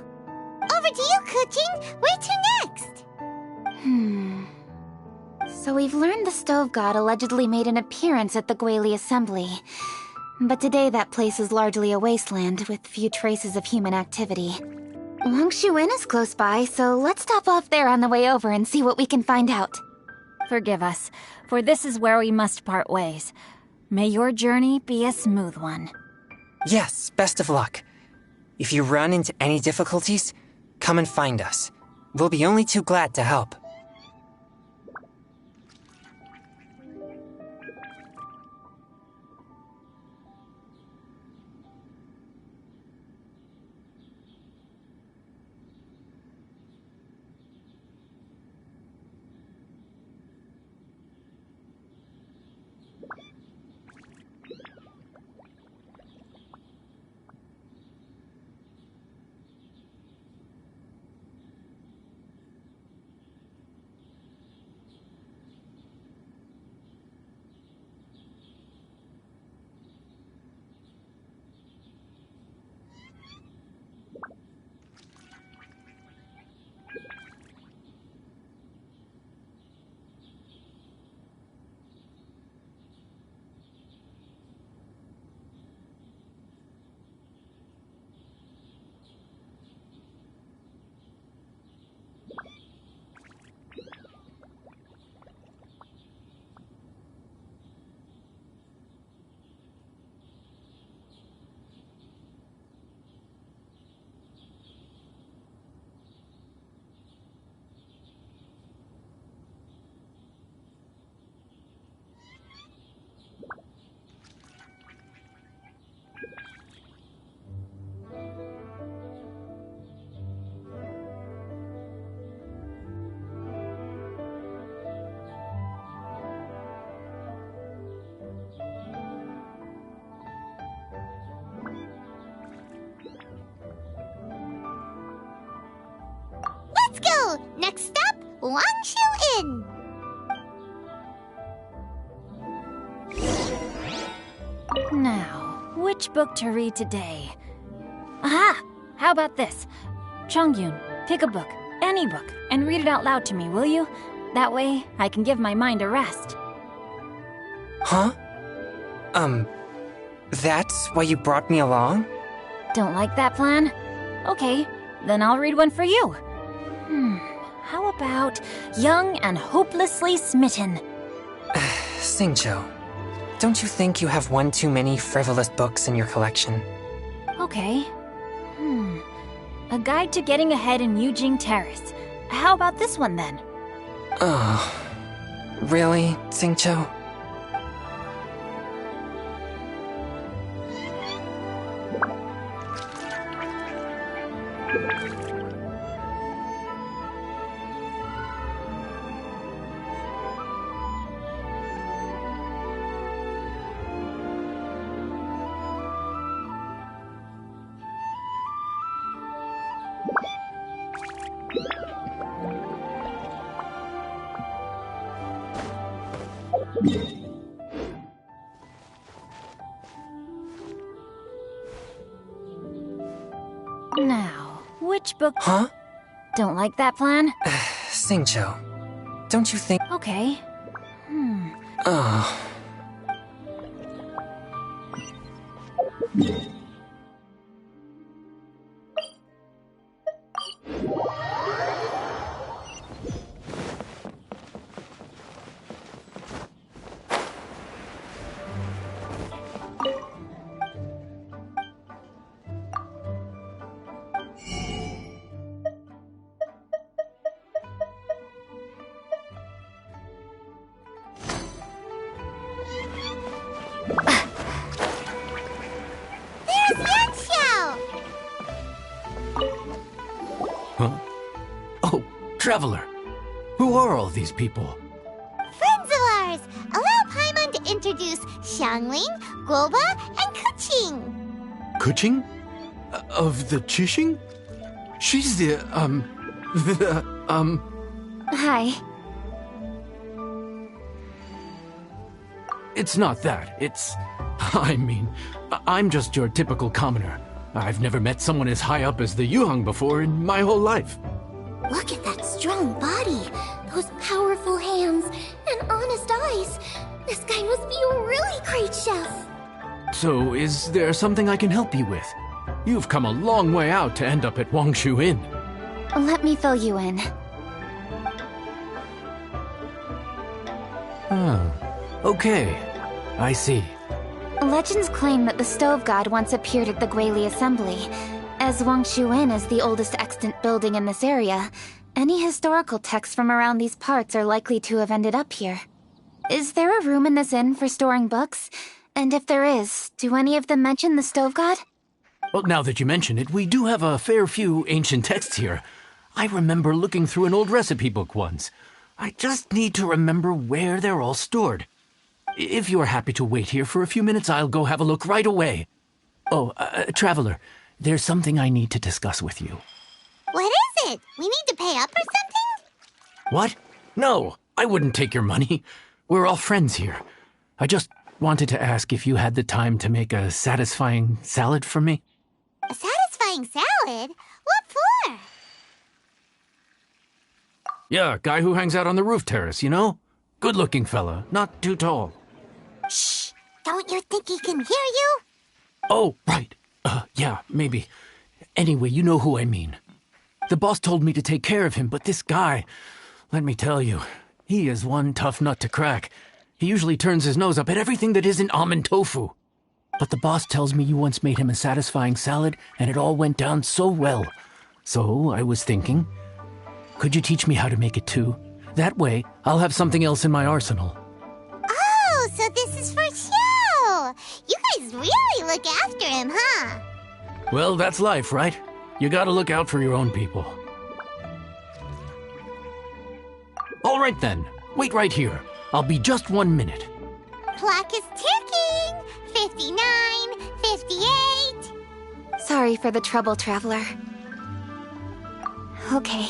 Over to you, Kuching. Where to next? So we've learned the Stove God allegedly made an appearance at the Guili Assembly. But today that place is largely a wasteland with few traces of human activity. Longshu Inn is close by, so let's stop off there on the way over and see what we can find out. Forgive us, for this is where we must part ways. May your journey be a smooth one. Yes, best of luck. If you run into any difficulties, come and find us. We'll be only too glad to help. Let's go! Next stop, Longshu Inn. Now, which book to read today? Aha! How about this? Chongyun, pick a book, any book, and read it out loud to me, will you? That way, I can give my mind a rest. Huh? That's why you brought me along? Don't like that plan? Okay, then I'll read one for you. How about Young and Hopelessly Smitten? Xingqiu, don't you think you have one too many frivolous books in your collection? Okay. A Guide to Getting Ahead in Yujing Terrace. How about this one then? Oh, really, Xingqiu? Now, which book... Huh? Don't like that plan? Xingqiu, don't you think... Okay. Oh. There's Yanxiao! Huh? Oh, Traveler. Who are all these people? Friends of ours! Allow Paimon to introduce Xiangling, Guoba, and Kuqing. Kuching? Of the Chishing? She's the, Hi. It's not that. I'm just your typical commoner. I've never met someone as high up as the Yuhang before in my whole life. Look at that strong body, those powerful hands, and honest eyes. This guy must be a really great chef. So, is there something I can help you with? You've come a long way out to end up at Wangshu Inn. Let me fill you in. Oh, okay. I see. Legends claim that the Stove God once appeared at the Guili Assembly. As Wangshu Inn is the oldest extant building in this area, any historical texts from around these parts are likely to have ended up here. Is there a room in this inn for storing books? And if there is, do any of them mention the Stove God? Well, now that you mention it, we do have a fair few ancient texts here. I remember looking through an old recipe book once. I just need to remember where they're all stored. If you're happy to wait here for a few minutes, I'll go have a look right away. Oh, Traveler, there's something I need to discuss with you. What is it? We need to pay up or something? What? No, I wouldn't take your money. We're all friends here. I just wanted to ask if you had the time to make a satisfying salad for me. A satisfying salad? What for? Yeah, guy who hangs out on the roof terrace, you know? Good-looking fella, not too tall. Shh! Don't you think he can hear you? Oh, right. Yeah, maybe. Anyway, you know who I mean. The boss told me to take care of him, but this guy, let me tell you, he is one tough nut to crack. He usually turns his nose up at everything that isn't almond tofu. But the boss tells me you once made him a satisfying salad, and it all went down so well. So I was thinking, could you teach me how to make it too? That way, I'll have something else in my arsenal. Oh, so this is for show! You guys really look after him, huh? Well, that's life, right? You gotta look out for your own people. All right then, wait right here. I'll be just 1 minute. Clock is ticking! 59, 58... Sorry for the trouble, Traveler. Okay.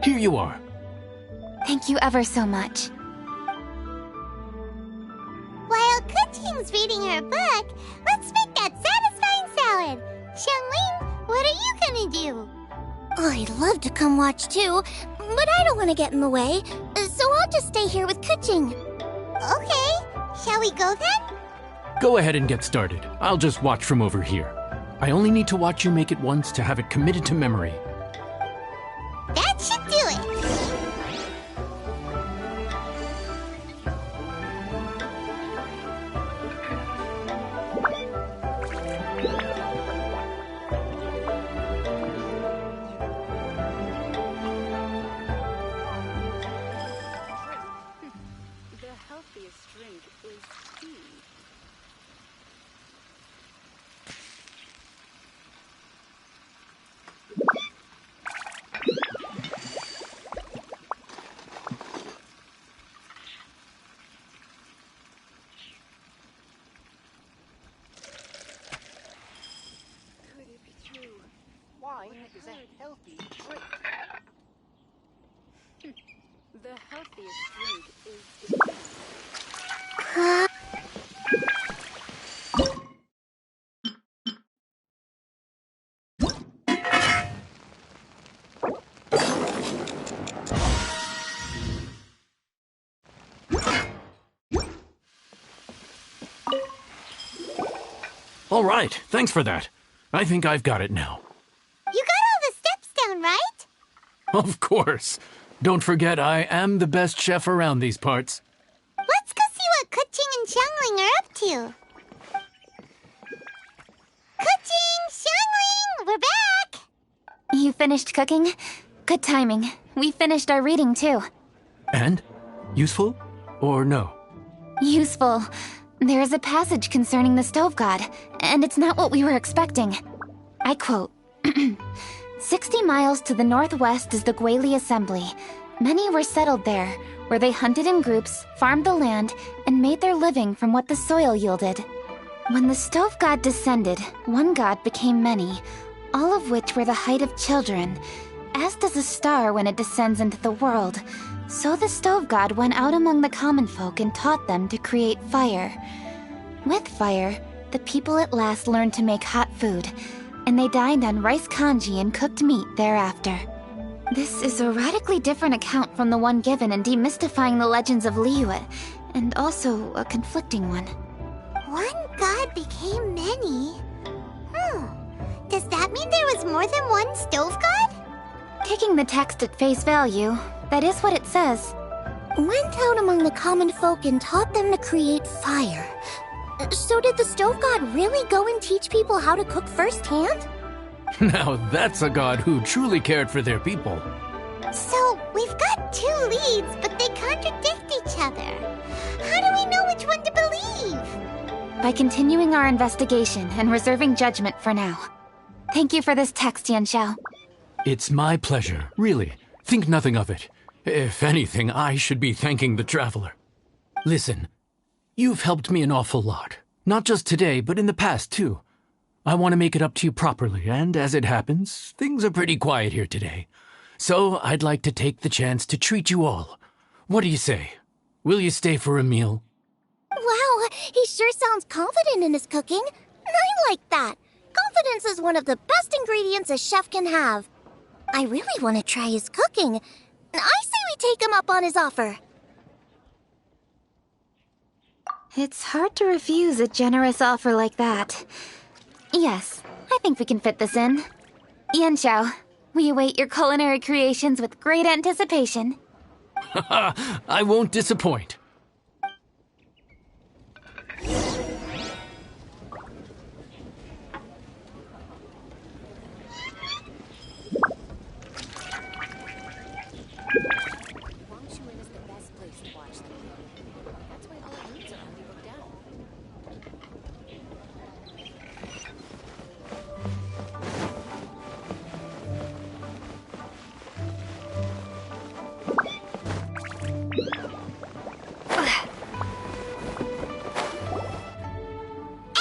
Here you are. Thank you ever so much. While Kuqing's reading her book, let's make that satisfying salad. Xiangling, what are you gonna do? I'd love to come watch too, but I don't want to get in the way, so I'll just stay here with Kuqing. Okay, shall we go then? Go ahead and get started. I'll just watch from over here. I only need to watch you make it once to have it committed to memory. That should do it. The healthiest drink is tea. Could it be true? Wine is a healthy drink. The healthiest drink is All right, thanks for that. I think I've got it now. You got all the steps down, right? Of course. Don't forget, I am the best chef around these parts. Let's go see what Kuqing and Xiangling are up to. Kuqing, Xiangling, we're back! You finished cooking? Good timing. We finished our reading too. And? Useful? or no? Useful. There is a passage concerning the stove god, and it's not what we were expecting. I quote, 60 miles to the northwest is the Gueli Assembly. Many were settled there, where they hunted in groups, farmed the land, and made their living from what the soil yielded. When the stove god descended, one god became many, all of which were the height of children. As does a star when it descends into the world, so the stove god went out among the common folk and taught them to create fire. With fire, the people at last learned to make hot food, and they dined on rice congee and cooked meat thereafter. This is a radically different account from the one given in Demystifying the Legends of Liyue, and also a conflicting one. One god became many? Does that mean there was more than one stove god? Taking the text at face value, that is what it says. Went out among the common folk and taught them to create fire. So did the stove god really go and teach people how to cook firsthand? Now that's a god who truly cared for their people. So, we've got two leads, but they contradict each other. How do we know which one to believe? By continuing our investigation and reserving judgment for now. Thank you for this text, Yanxiao. It's my pleasure, really. Think nothing of it. If anything, I should be thanking the traveler. Listen, you've helped me an awful lot. Not just today, but in the past, too. I want to make it up to you properly, and as it happens, things are pretty quiet here today. So I'd like to take the chance to treat you all. What do you say? Will you stay for a meal? Wow, he sure sounds confident in his cooking. I like that. Confidence is one of the best ingredients a chef can have. I really want to try his cooking. I say we take him up on his offer. It's hard to refuse a generous offer like that. Yes, I think we can fit this in. Yanxiao, we await your culinary creations with great anticipation. I won't disappoint.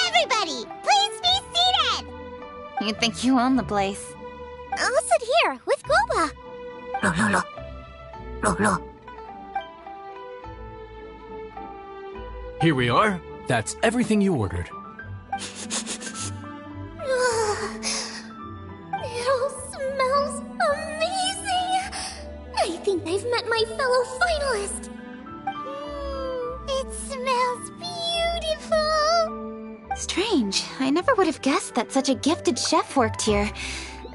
Everybody, please be seated! You think you own the place. I'll sit here with Cobra. Here we are. That's everything you ordered. It all smells amazing. I think I've met my fellow finalist. It smells beautiful. Strange. I never would have guessed that such a gifted chef worked here.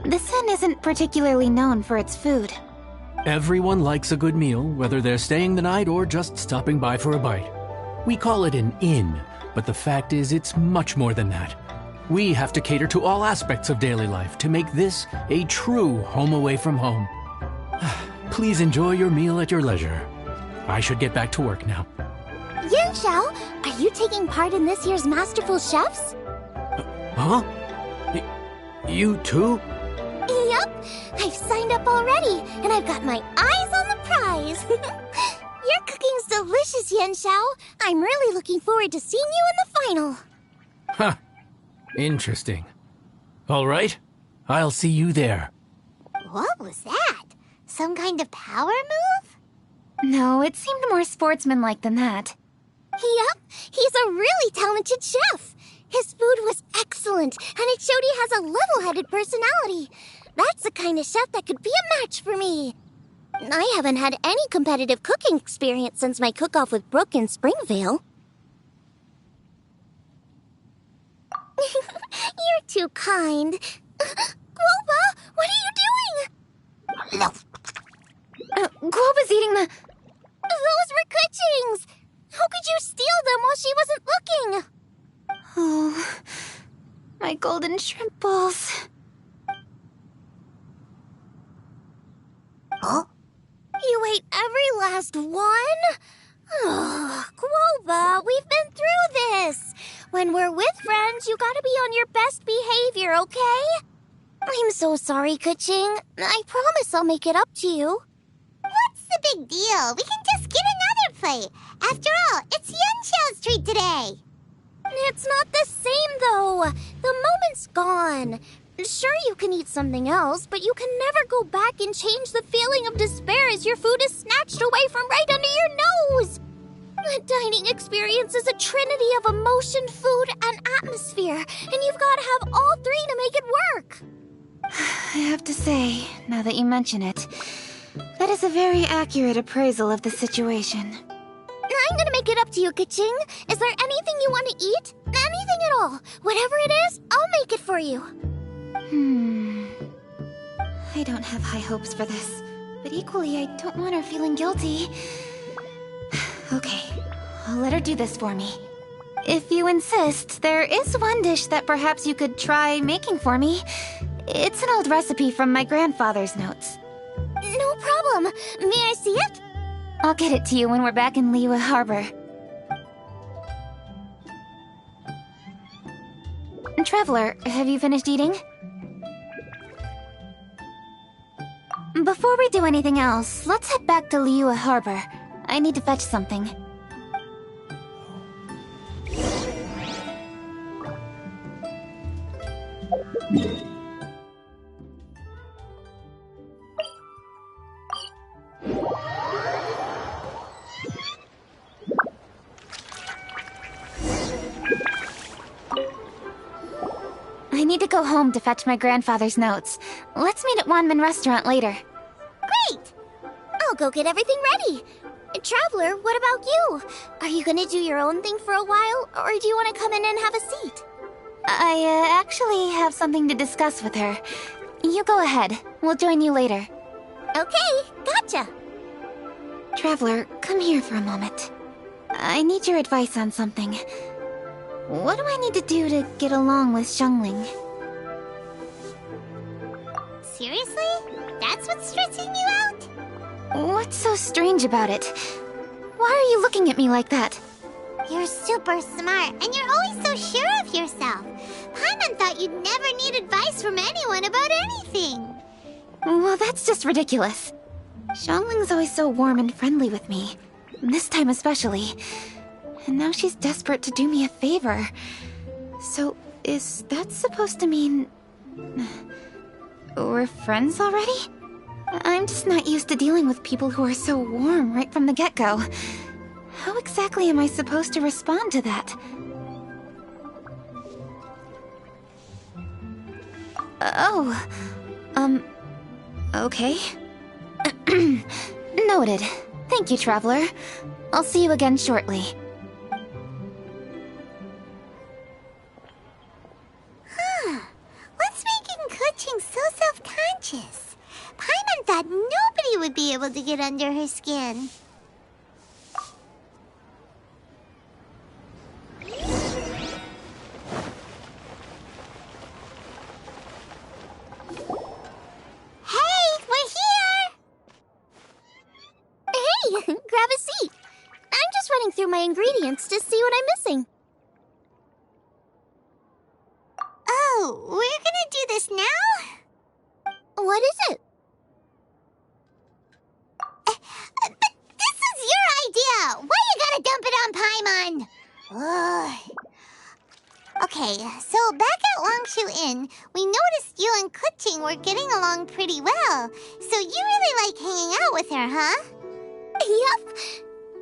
This inn isn't particularly known for its food. Everyone likes a good meal, whether they're staying the night or just stopping by for a bite. We call it an inn, but the fact is it's much more than that. We have to cater to all aspects of daily life to make this a true home away from home. Please enjoy your meal at your leisure. I should get back to work now. Yanxiao, are you taking part in this year's Masterful Chefs? Huh? You too? Yup, I've signed up already, and I've got my eyes on the prize. Your cooking's delicious, Yanxiao. I'm really looking forward to seeing you in the final. Huh. Interesting. All right, I'll see you there. What was that? Some kind of power move? No, it seemed more sportsmanlike than that. Yup, he's a really talented chef. His food was excellent, and it showed he has a level-headed personality. That's the kind of chef that could be a match for me. I haven't had any competitive cooking experience since my cook-off with Brooke in Springvale. You're too kind. Guoba, what are you doing? Guoba's eating the... Those were Kuchings! How could you steal them while she wasn't looking? Oh, my golden shrimp balls. Huh? You ate every last one? Quoba, we've been through this. When we're with friends, you gotta be on your best behavior, okay? I'm so sorry, Kuching. I promise I'll make it up to you. What's the big deal? We can just get another plate. After all, it's Yunxiao's treat today. It's not the same, though. The moment's gone. Sure, you can eat something else, but you can never go back and change the feeling of despair as your food is snatched away from right under your nose. The dining experience is a trinity of emotion, food, and atmosphere, and you've got to have all three to make it work. I have to say, now that you mention it, that is a very accurate appraisal of the situation. I'm gonna make it up to you, Kaching. Is there anything you want to eat? Anything at all. Whatever it is, I'll make it for you. I don't have high hopes for this, but equally I don't want her feeling guilty. Okay, I'll let her do this for me. If you insist, there is one dish that perhaps you could try making for me. It's an old recipe from my grandfather's notes. No problem. May I see it? I'll get it to you when we're back in Liyue Harbor. Traveler, have you finished eating? Before we do anything else, let's head back to Liyue Harbor. I need to fetch something. I need to go home to fetch my grandfather's notes. Let's meet at Wanman Restaurant later. Great! I'll go get everything ready. Traveler, what about you? Are you gonna do your own thing for a while, or do you want to come in and have a seat? I actually have something to discuss with her. You go ahead. We'll join you later. Okay, gotcha. Traveler, come here for a moment. I need your advice on something. What do I need to do to get along with Xiangling? Seriously? That's what's stressing you out? What's so strange about it? Why are you looking at me like that? You're super smart, and you're always so sure of yourself. Paimon thought you'd never need advice from anyone about anything. Well, that's just ridiculous. Xiangling's always so warm and friendly with me. This time especially. And now she's desperate to do me a favor. So, is that supposed to mean... we're friends already? I'm just not used to dealing with people who are so warm right from the get-go. How exactly am I supposed to respond to that? Okay. Noted. Thank you, Traveler. I'll see you again shortly. What's making Kuching so self-conscious? Paimon thought nobody would be able to get under her skin. Grab a seat. I'm just running through my ingredients to see what I'm missing. Oh, we're gonna do this now? What is it? But this is your idea! Why you gotta dump it on Paimon? Ugh. Okay, so back at Longshu Inn, we noticed you and Kuching were getting along pretty well. So you really like hanging out with her, huh? Yup.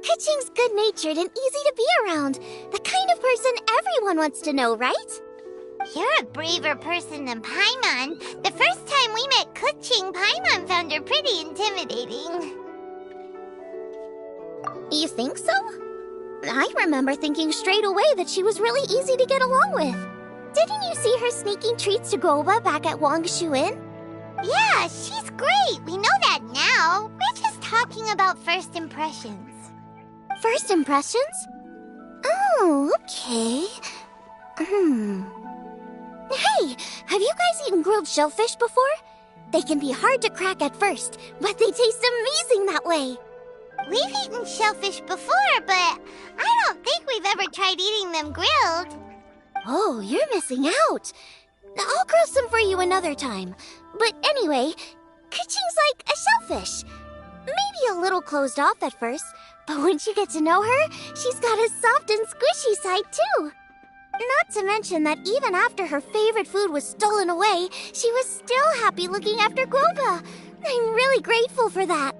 Kuching's good-natured and easy to be around. The kind of person everyone wants to know, right? You're a braver person than Paimon. The first time we met Kuching, Paimon found her pretty intimidating. You think so? I remember thinking straight away that she was really easy to get along with. Didn't you see her sneaking treats to Cobra back at Wangshu Inn? Yeah, she's great. We know that now. We're just talking about first impressions. First impressions? Oh, okay. Hey, have you guys eaten grilled shellfish before? They can be hard to crack at first, but they taste amazing that way. We've eaten shellfish before, but I don't think we've ever tried eating them grilled. Oh, you're missing out. I'll grill some for you another time. But anyway, Kuching's like a shellfish. Maybe a little closed off at first, but once you get to know her, she's got a soft and squishy side too. Not to mention that even after her favorite food was stolen away, she was still happy looking after Grandpa. I'm really grateful for that.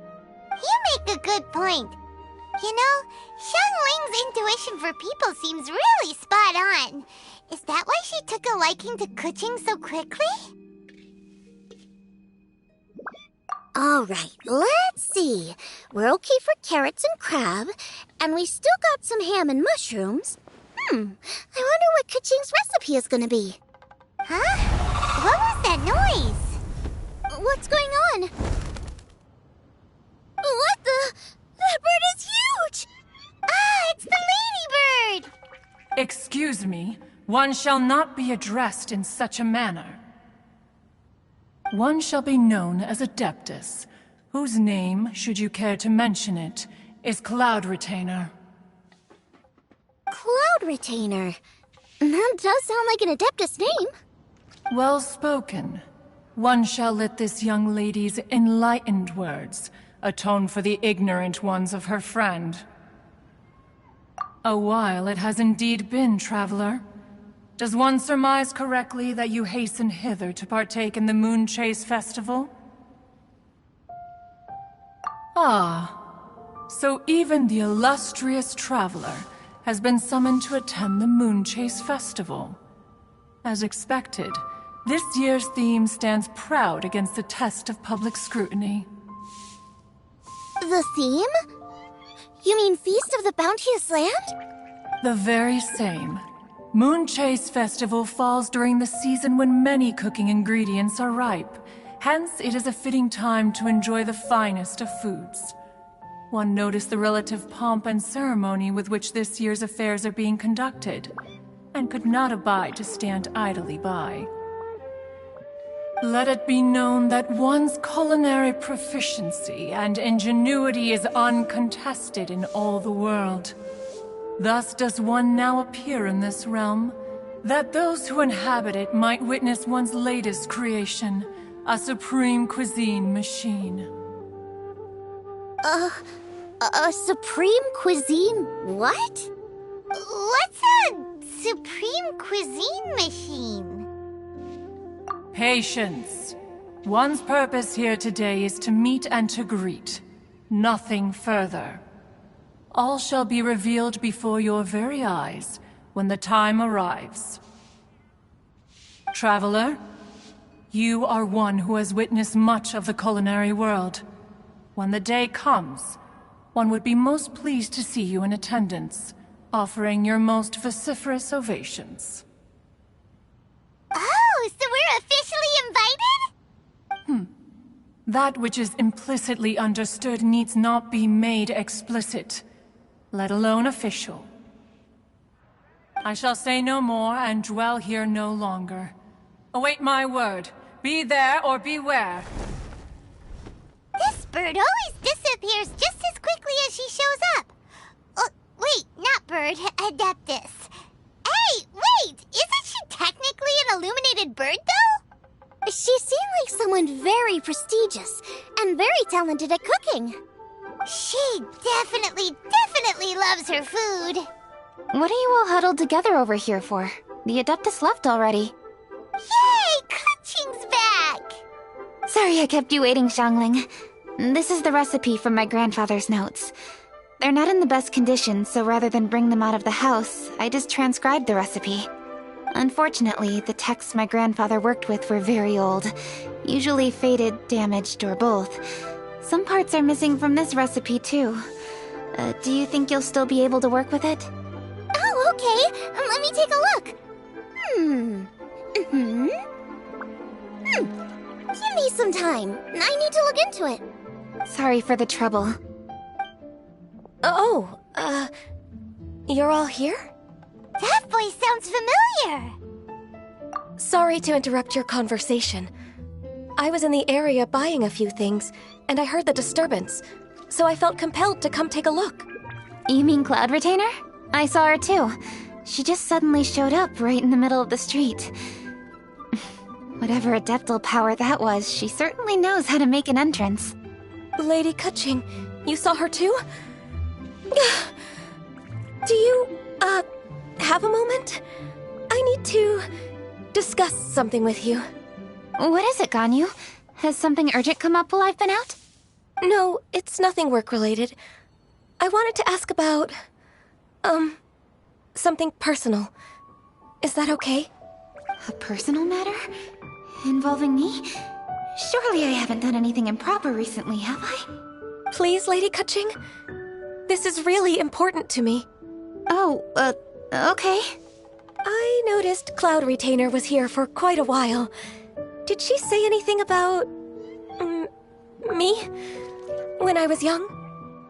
You make a good point. You know, Xiangling's intuition for people seems really spot on. Is that why she took a liking to Kuching so quickly? Alright, let's see. We're okay for carrots and crab, and we still got some ham and mushrooms. I wonder what Kuching's recipe is gonna be. Huh? What was that noise? What's going on? What the? That bird is huge! Ah, it's the ladybird! Excuse me, one shall not be addressed in such a manner. One shall be known as Adeptus, whose name, should you care to mention it, is Cloud Retainer. Cloud Retainer. That does sound like an Adeptus name. Well spoken. One shall let this young lady's enlightened words atone for the ignorant ones of her friend. A while it has indeed been, traveler. Does one surmise correctly that you hasten hither to partake in the Moon Chase Festival? Ah, so even the illustrious traveler has been summoned to attend the Moon Chase Festival. As expected, this year's theme stands proud against the test of public scrutiny. The theme? You mean Feast of the Bounteous Land? The very same. Moon Chase Festival falls during the season when many cooking ingredients are ripe. Hence, it is a fitting time to enjoy the finest of foods. One noticed the relative pomp and ceremony with which this year's affairs are being conducted, and could not abide to stand idly by. Let it be known that one's culinary proficiency and ingenuity is uncontested in all the world. Thus does one now appear in this realm, that those who inhabit it might witness one's latest creation, a supreme cuisine machine. A supreme cuisine what? What's a supreme cuisine machine? Patience. One's purpose here today is to meet and to greet. Nothing further. All shall be revealed before your very eyes when the time arrives. Traveler, you are one who has witnessed much of the culinary world. When the day comes, one would be most pleased to see you in attendance, offering your most vociferous ovations. Oh, so we're officially invited? That which is implicitly understood needs not be made explicit, let alone official. I shall say no more and dwell here no longer. Await my word. Be there or beware. This bird always disappears just as quickly as she shows up. Wait, not bird, Adeptus. Hey, wait! Isn't she technically an illuminated bird, though? She seemed like someone very prestigious and very talented at cooking. She definitely loves her food. What are you all huddled together over here for? The Adeptus left already. Yay! Kuching's back! Sorry I kept you waiting, Xiangling. This is the recipe from my grandfather's notes. They're not in the best condition, so rather than bring them out of the house, I just transcribed the recipe. Unfortunately, the texts my grandfather worked with were very old, usually faded, damaged, or both. Some parts are missing from this recipe, too. Do you think you'll still be able to work with it? Oh, okay. Let me take a look. Give me some time. I need to look into it. Sorry for the trouble. You're all here? That voice sounds familiar. Sorry to interrupt your conversation. I was in the area buying a few things, and I heard the disturbance. so I felt compelled to come take a look. You mean Cloud Retainer? I saw her too. She just suddenly showed up right in the middle of the street. Whatever adeptal power that was, she certainly knows how to make an entrance. Lady Keqing, you saw her too? Do you, have a moment? I need to discuss something with you. What is it, Ganyu? Has something urgent come up while I've been out? No, it's nothing work-related. I wanted to ask about, something personal. Is that okay? A personal matter? Involving me? Surely I haven't done anything improper recently, have I? Please, Lady Keqing? This is really important to me. Oh, okay. I noticed Cloud Retainer was here for quite a while. Did she say anything about... me? When I was young?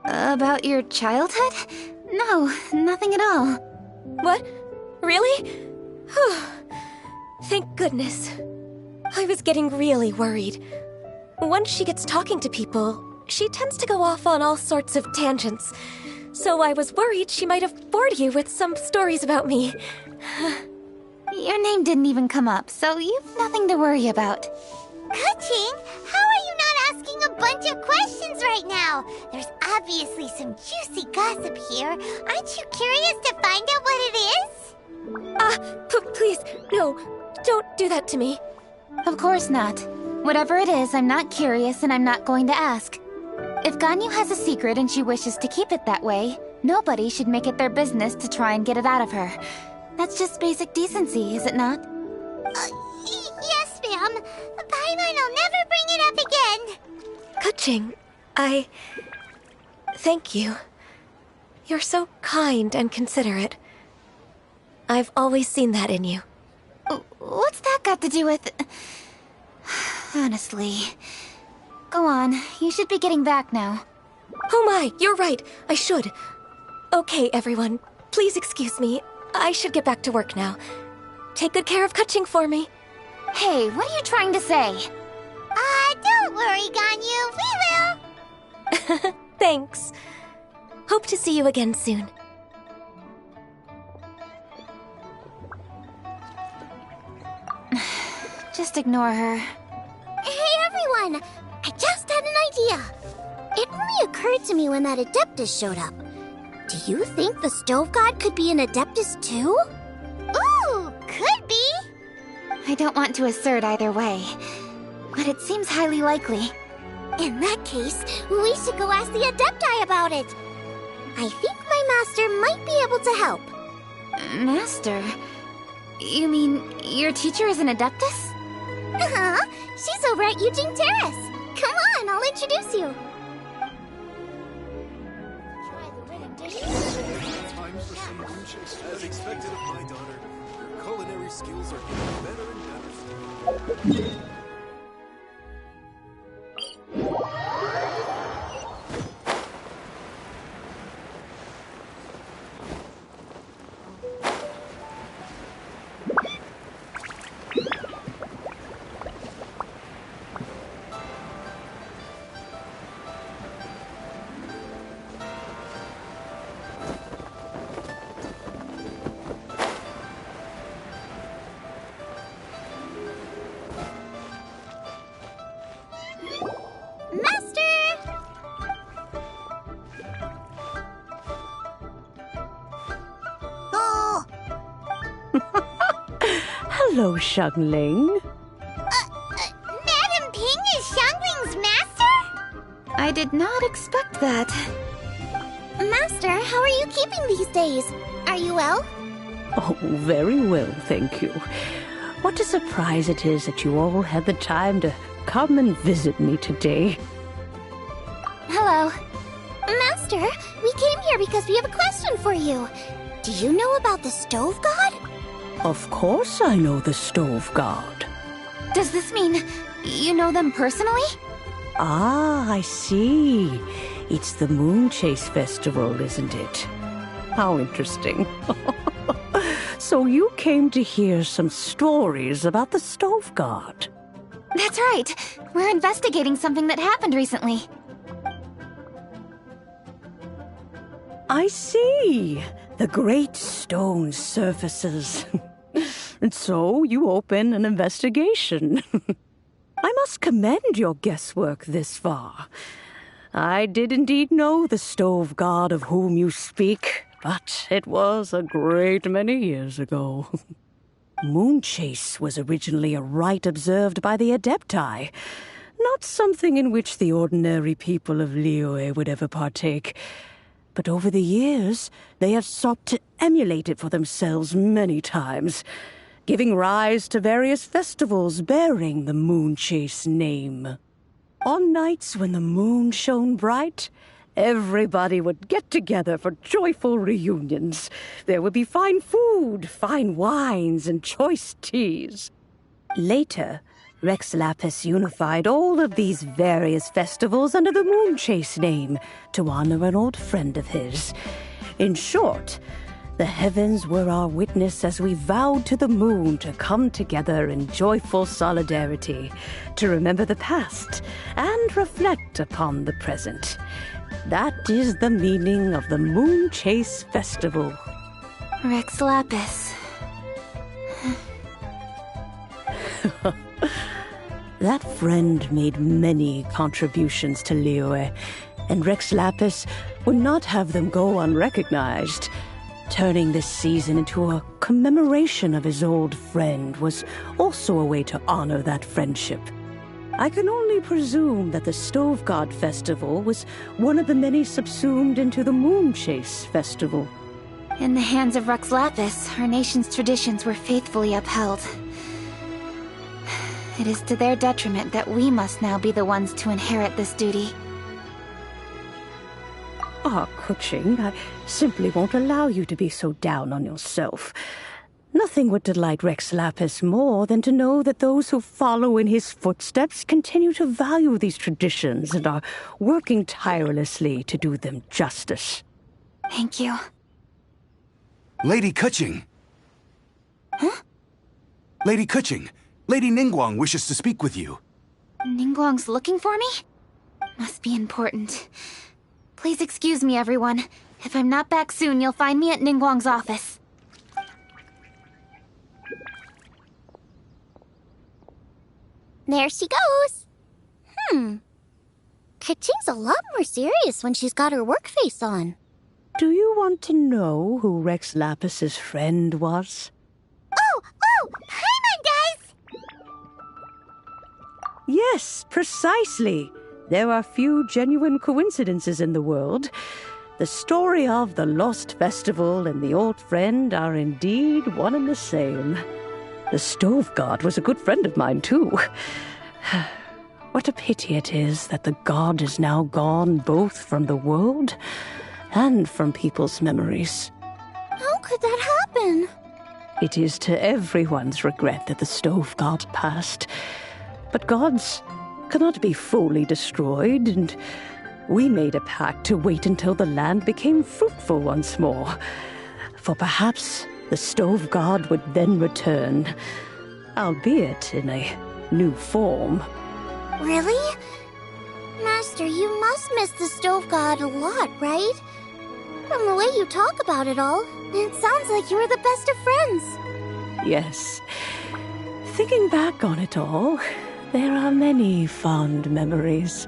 About your childhood? No, nothing at all. What? Really? Thank goodness. I was getting really worried. Once she gets talking to people, she tends to go off on all sorts of tangents. So I was worried she might have bored you with some stories about me. Your name didn't even come up, so you've nothing to worry about. Keqing, how are you not asking a bunch of questions right now? There's obviously some juicy gossip here. Aren't you curious to find out what it is? Please, no, don't do that to me. Of course not. Whatever it is, I'm not curious and I'm not going to ask. If Ganyu has a secret and she wishes to keep it that way, nobody should make it their business to try and get it out of her. That's just basic decency, is it not? Yes, ma'am. Paimon will never bring it up again. Keqing, thank you. You're so kind and considerate. I've always seen that in you. What's that got to do with... Honestly. Go on, you should be getting back now. Oh my, you're right, I should. Okay, everyone, please excuse me. I should get back to work now. Take good care of Keqing for me. Hey, what are you trying to say? Don't worry, Ganyu, we will. Thanks. Hope to see you again soon. Just ignore her. Hey, everyone! I just had an idea. It only occurred to me when that Adeptus showed up. Do you think the Stove God could be an Adeptus too? Ooh, could be. I don't want to assert either way, but it seems highly likely. In that case, we should go ask the Adepti about it. I think my master might be able to help. Master? You mean your teacher is an Adeptus? Uh-huh. She's over at Eugene Terrace. Come on, I'll introduce you. As expected of my daughter, her culinary skills are getting better and better. Hello, Xiangling. Madam Ping is Xiangling's master? I did not expect that. Master, how are you keeping these days? Are you well? Oh, very well, thank you. What a surprise it is that you all had the time to come and visit me today. Hello. Master, we came here because we have a question for you. Do you know about the Stove God? Of course I know the Stove God. Does this mean you know them personally? Ah, I see. It's the Moon Chase Festival, isn't it? How interesting. So you came to hear some stories about the Stove God. That's right. We're investigating something that happened recently. I see. The great stone surfaces. And so you open an investigation. I must commend your guesswork this far. I did indeed know the stove god of whom you speak, but it was a great many years ago. Moonchase was originally a rite observed by the Adepti, not something in which the ordinary people of Liyue would ever partake. But over the years, they have sought to emulate it for themselves many times, giving rise to various festivals bearing the Moonchase name. On nights when the moon shone bright, everybody would get together for joyful reunions. There would be fine food, fine wines, and choice teas. Later, Rex Lapis unified all of these various festivals under the Moonchase name to honor an old friend of his. In short, the heavens were our witness as we vowed to the moon to come together in joyful solidarity, to remember the past and reflect upon the present. That is the meaning of the Moonchase Festival. Rex Lapis. That friend made many contributions to Liyue, and Rex Lapis would not have them go unrecognized. Turning this season into a commemoration of his old friend was also a way to honor that friendship. I can only presume that the Stove God Festival was one of the many subsumed into the Moonchase Festival. In the hands of Rex Lapis, our nation's traditions were faithfully upheld. It is to their detriment that we must now be the ones to inherit this duty. Kuching, I simply won't allow you to be so down on yourself. Nothing would delight Rex Lapis more than to know that those who follow in his footsteps continue to value these traditions and are working tirelessly to do them justice. Thank you. Lady Kuching! Huh? Lady Kuching, Lady Ningguang wishes to speak with you. Ningguang's looking for me? Must be important. Please excuse me, everyone. If I'm not back soon, you'll find me at Ningguang's office. There she goes. Kuching's a lot more serious when she's got her work face on. Do you want to know who Rex Lapis's friend was? Oh! Paimon does! Yes, precisely. There are few genuine coincidences in the world. The story of the Lost Festival and the old friend are indeed one and the same. The Stove God was a good friend of mine, too. What a pity it is that the god is now gone both from the world and from people's memories. How could that happen? It is to everyone's regret that the Stove God passed. But gods cannot be fully destroyed, and we made a pact to wait until the land became fruitful once more. For perhaps the Stove God would then return, albeit in a new form. Really? Master, you must miss the Stove God a lot, right? From the way you talk about it all, it sounds like you were the best of friends. Yes. Thinking back on it all, there are many fond memories.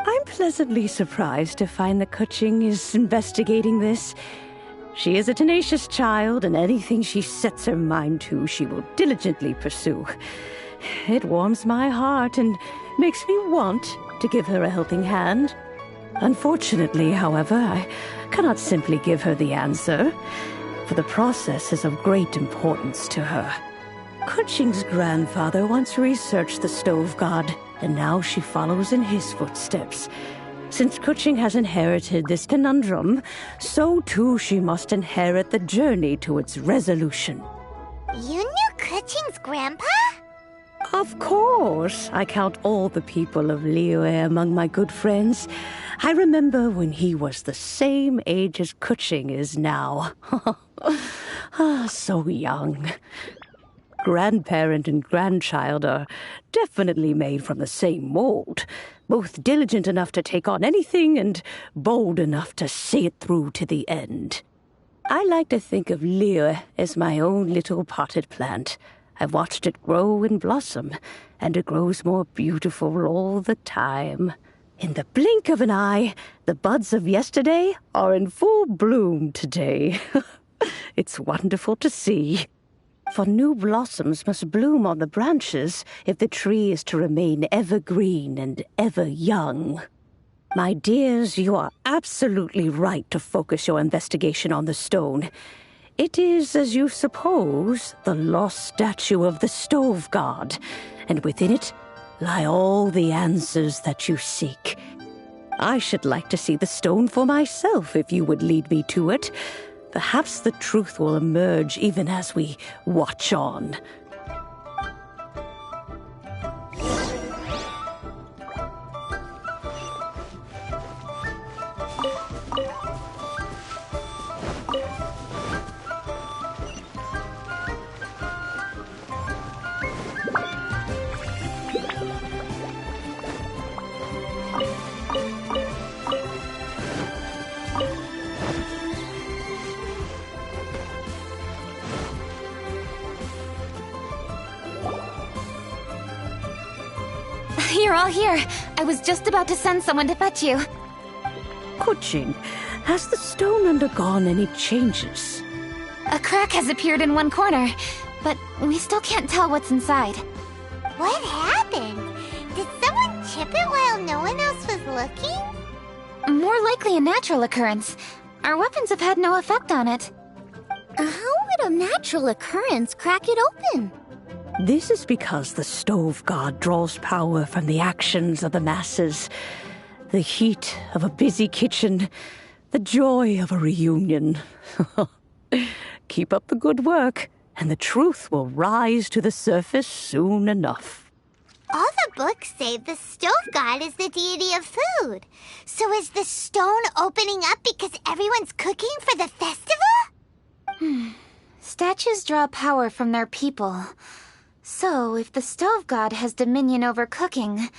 I'm pleasantly surprised to find that Kuching is investigating this. She is a tenacious child, and anything she sets her mind to, she will diligently pursue. It warms my heart and makes me want to give her a helping hand. Unfortunately, however, I cannot simply give her the answer, for the process is of great importance to her. Kuching's grandfather once researched the Stove God, and now she follows in his footsteps. Since Kuching has inherited this conundrum, so too she must inherit the journey to its resolution. You knew Kuching's grandpa? Of course. I count all the people of Liyue among my good friends. I remember when he was the same age as Kuching is now. So young. Grandparent and grandchild are definitely made from the same mold, both diligent enough to take on anything and bold enough to see it through to the end. I like to think of Leah as my own little potted plant. I've watched it grow and blossom, and it grows more beautiful all the time. In the blink of an eye, the buds of yesterday are in full bloom today. It's wonderful to see. For new blossoms must bloom on the branches if the tree is to remain evergreen and ever young. My dears, you are absolutely right to focus your investigation on the stone. It is, as you suppose, the lost statue of the Stove God, and within it lie all the answers that you seek. I should like to see the stone for myself if you would lead me to it. Perhaps the truth will emerge even as we watch on. You're all here. I was just about to send someone to fetch you. Kuching, has the stone undergone any changes? A crack has appeared in one corner, but we still can't tell what's inside. What happened? Did someone chip it while no one else was looking? More likely a natural occurrence. Our weapons have had no effect on it. How would a natural occurrence crack it open? This is because the Stove God draws power from the actions of the masses, the heat of a busy kitchen, the joy of a reunion. Keep up the good work, and the truth will rise to the surface soon enough. All the books say the Stove God is the deity of food. So is the stone opening up because everyone's cooking for the festival? Statues draw power from their people. So, if the Stove God has dominion over cooking,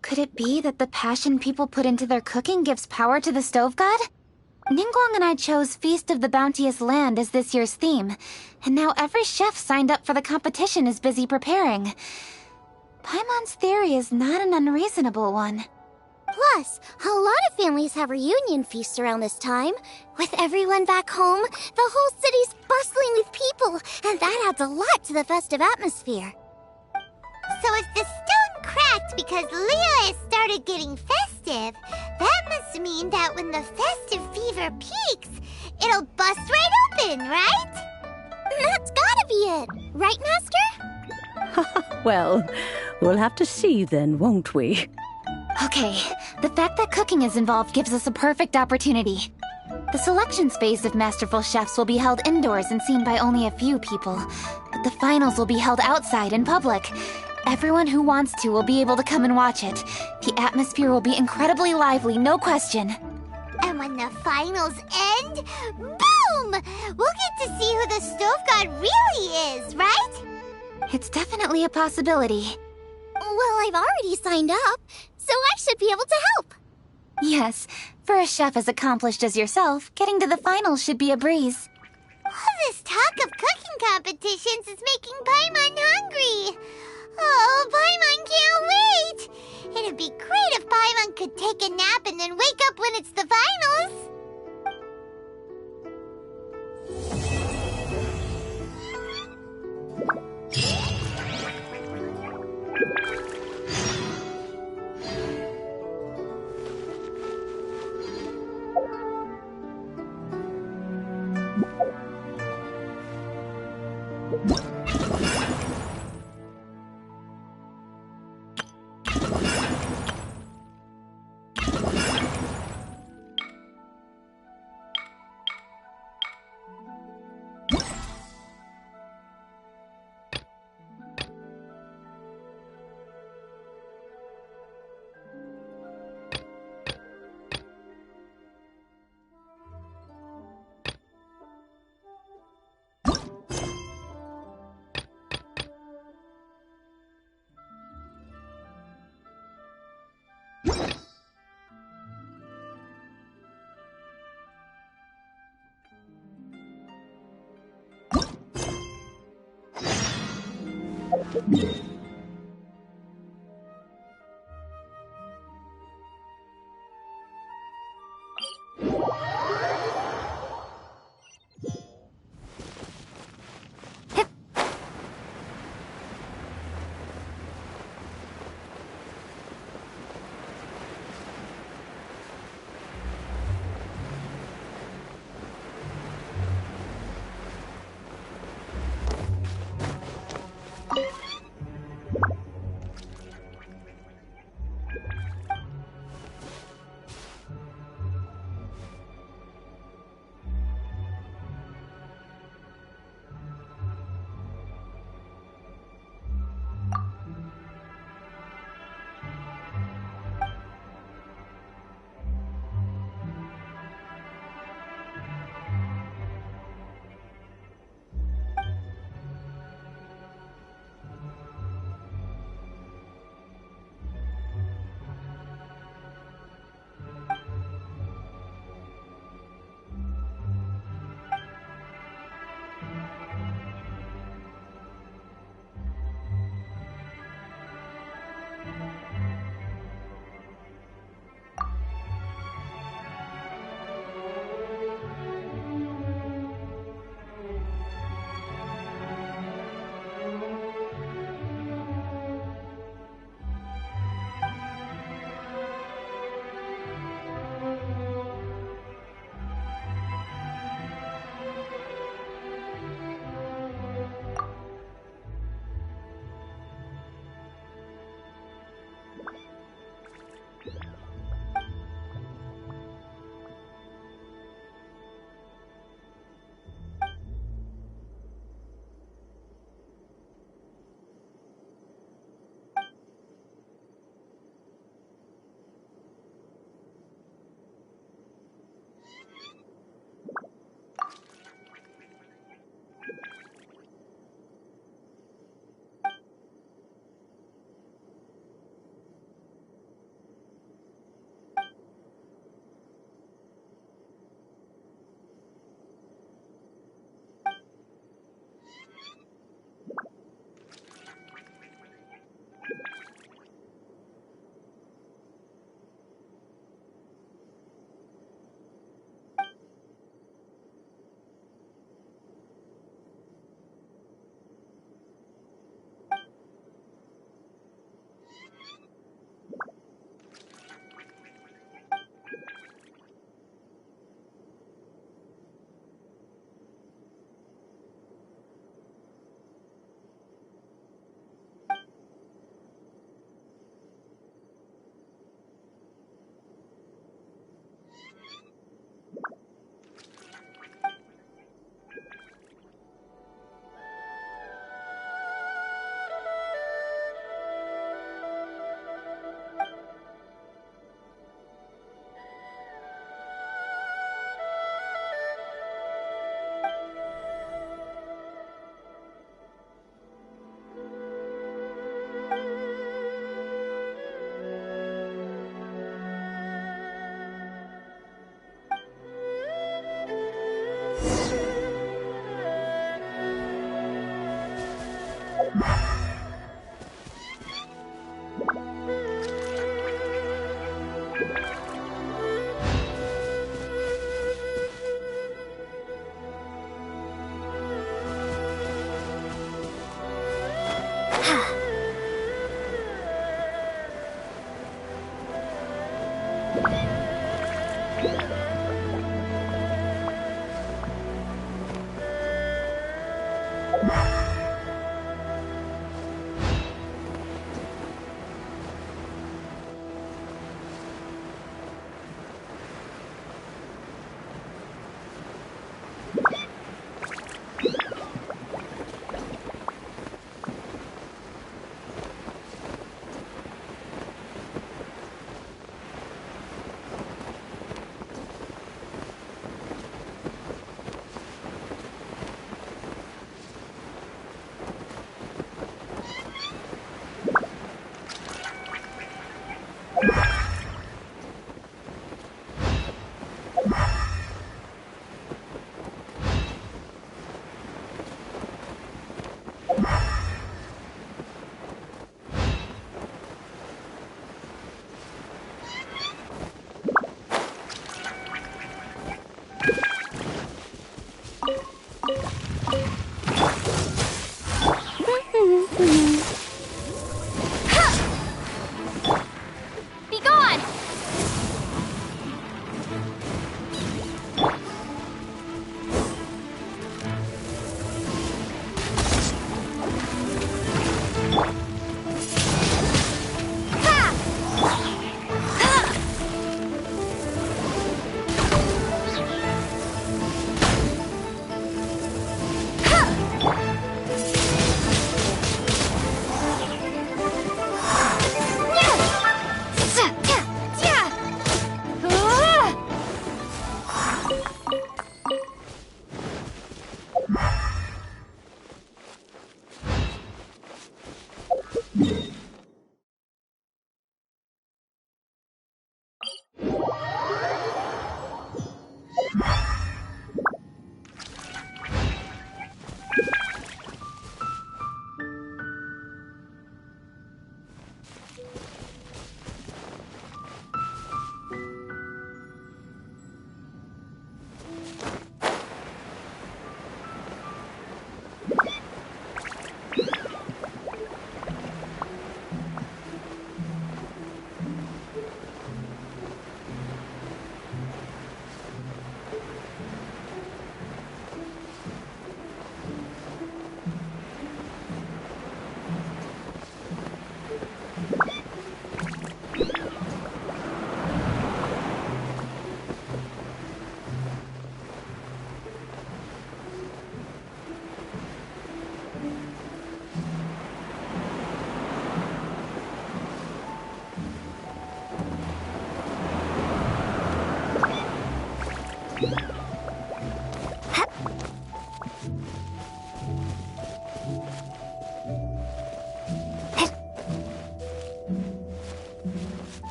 could it be that the passion people put into their cooking gives power to the Stove God? Ningguang and I chose Feast of the Bounteous Land as this year's theme, and now every chef signed up for the competition is busy preparing. Paimon's theory is not an unreasonable one. Plus, a lot of families have reunion feasts around this time. With everyone back home, the whole city's bustling with people, and that adds a lot to the festive atmosphere. So if the stone cracked because Leah has started getting festive, that must mean that when the festive fever peaks, it'll bust right open, right? That's gotta be it, right, Master? Well, we'll have to see then, won't we? Okay, the fact that cooking is involved gives us a perfect opportunity. The selections phase of masterful chefs will be held indoors and seen by only a few people, but the finals will be held outside in public. Everyone who wants to will be able to come and watch it. The atmosphere will be incredibly lively, no question. And when the finals end, boom! We'll get to see who the Stove God really is, right? It's definitely a possibility. Well, I've already signed up, so I should be able to help. Yes, for a chef as accomplished as yourself, getting to the finals should be a breeze. All this talk of cooking competitions is making Paimon hungry. Oh, Paimon can't wait! It'd be great if Paimon could take a nap and then wake up when it's the finals.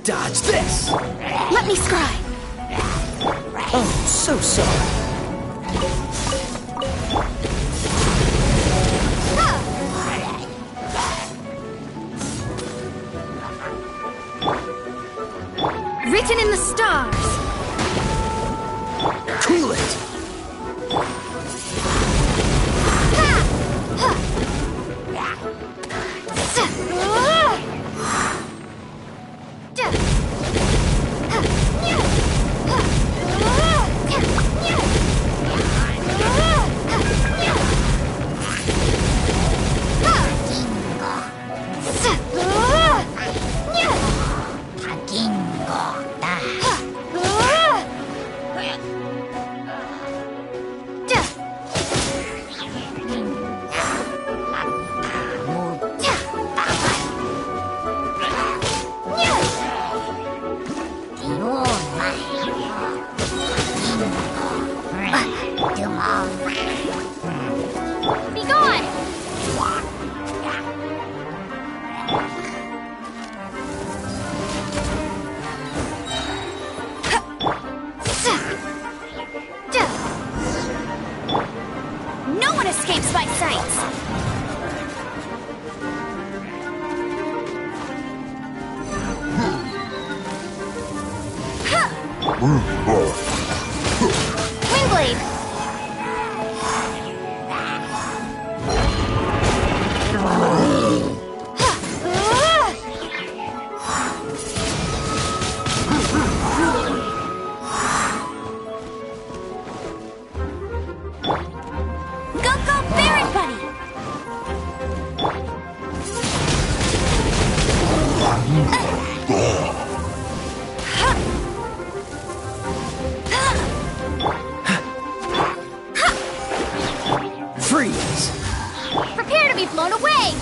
Dodge this! Let me scry. Oh, so sorry. Written in the stars. Cool it! Be gone! No one escapes my sights! Windblade! Freeze! Prepare to be blown away!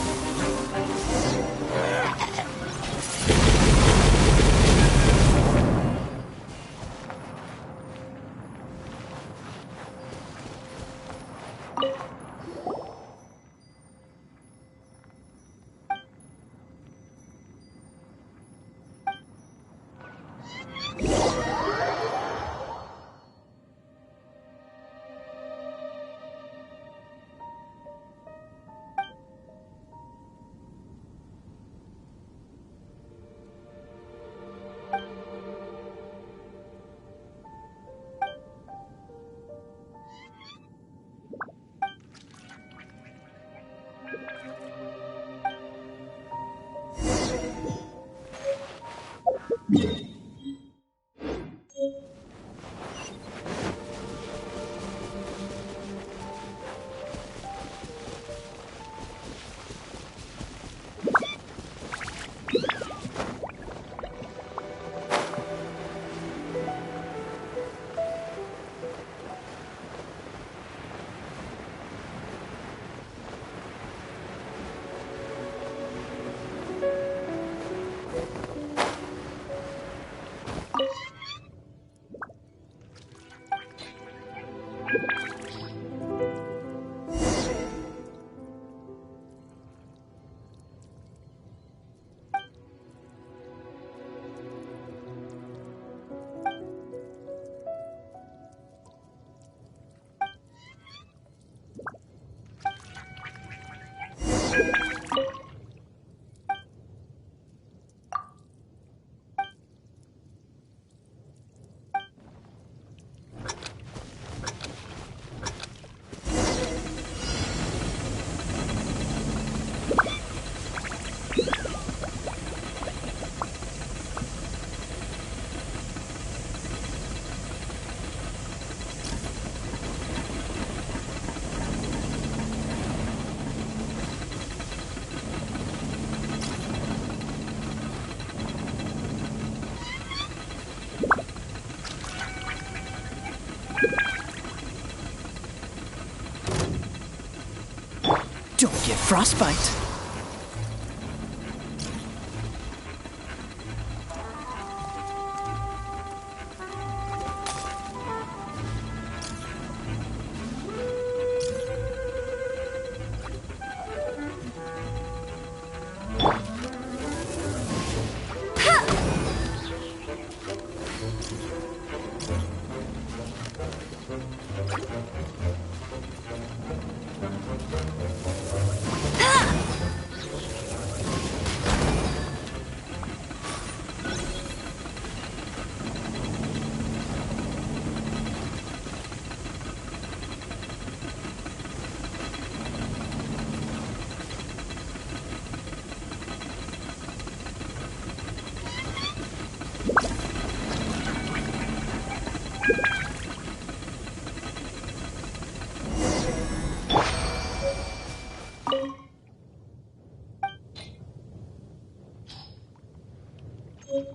Don't get frostbite. Cool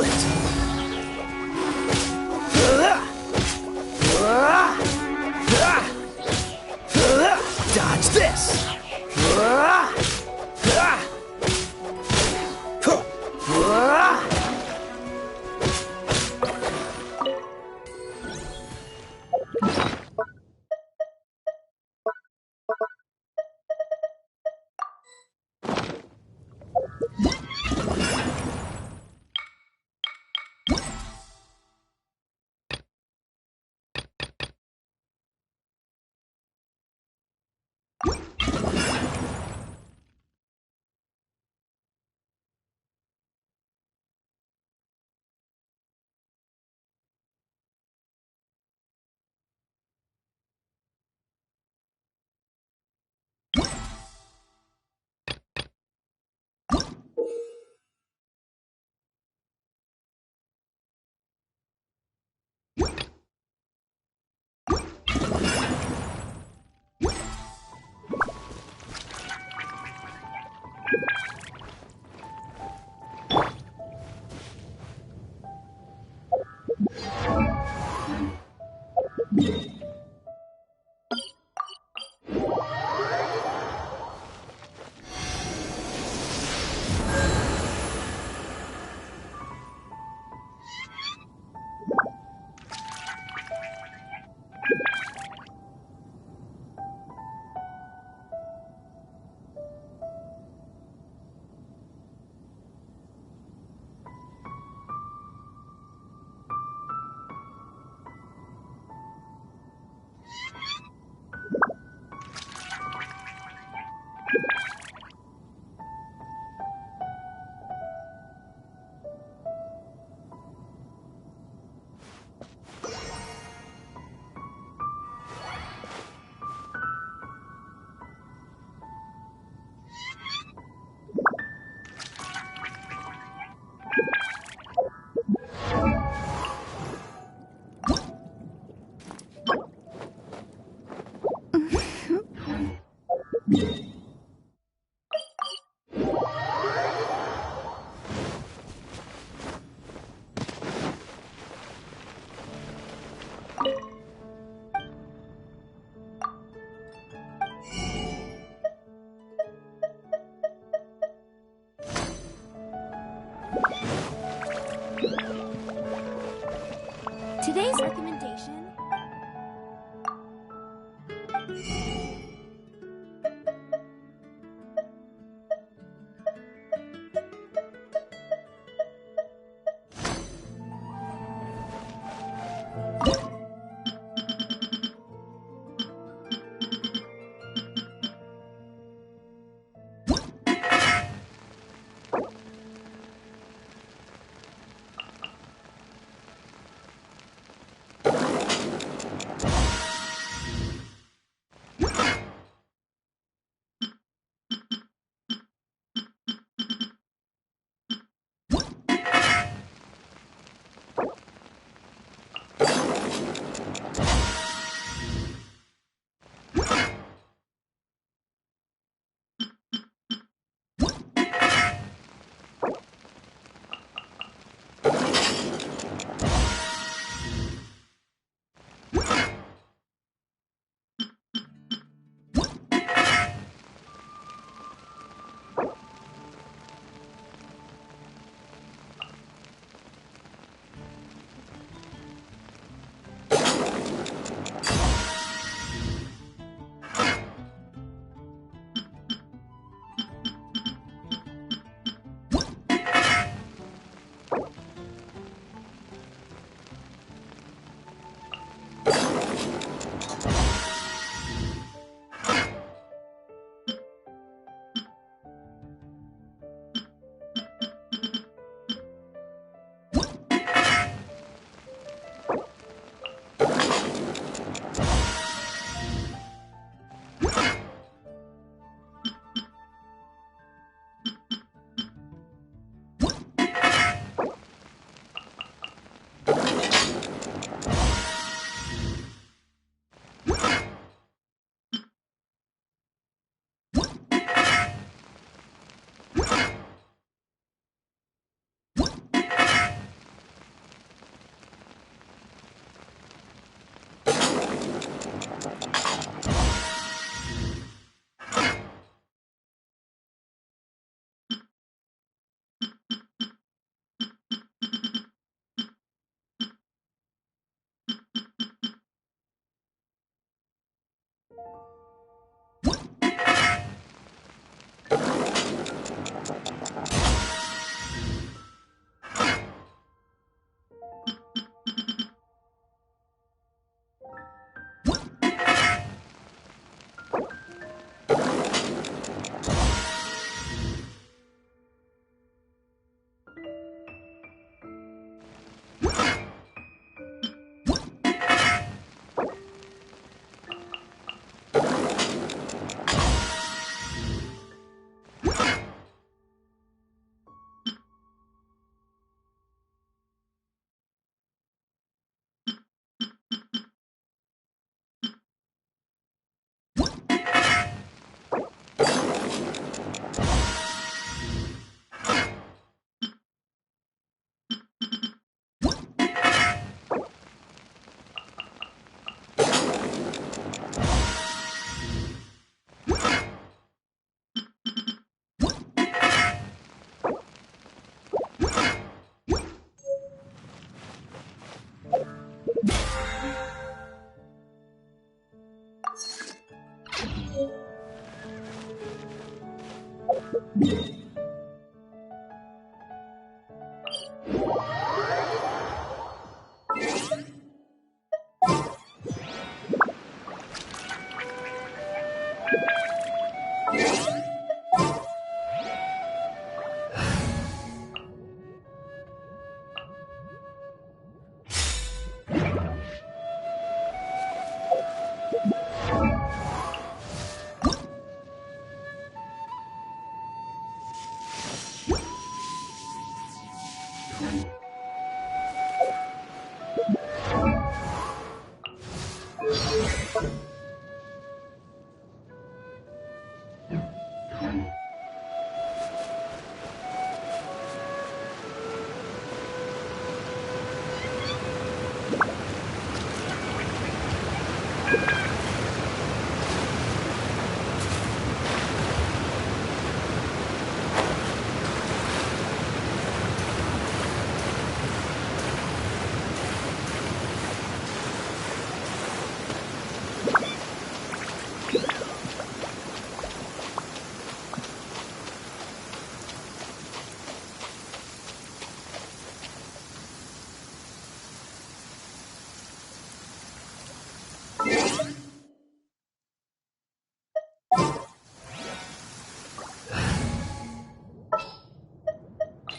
it! Dodge this! Today's recommendation.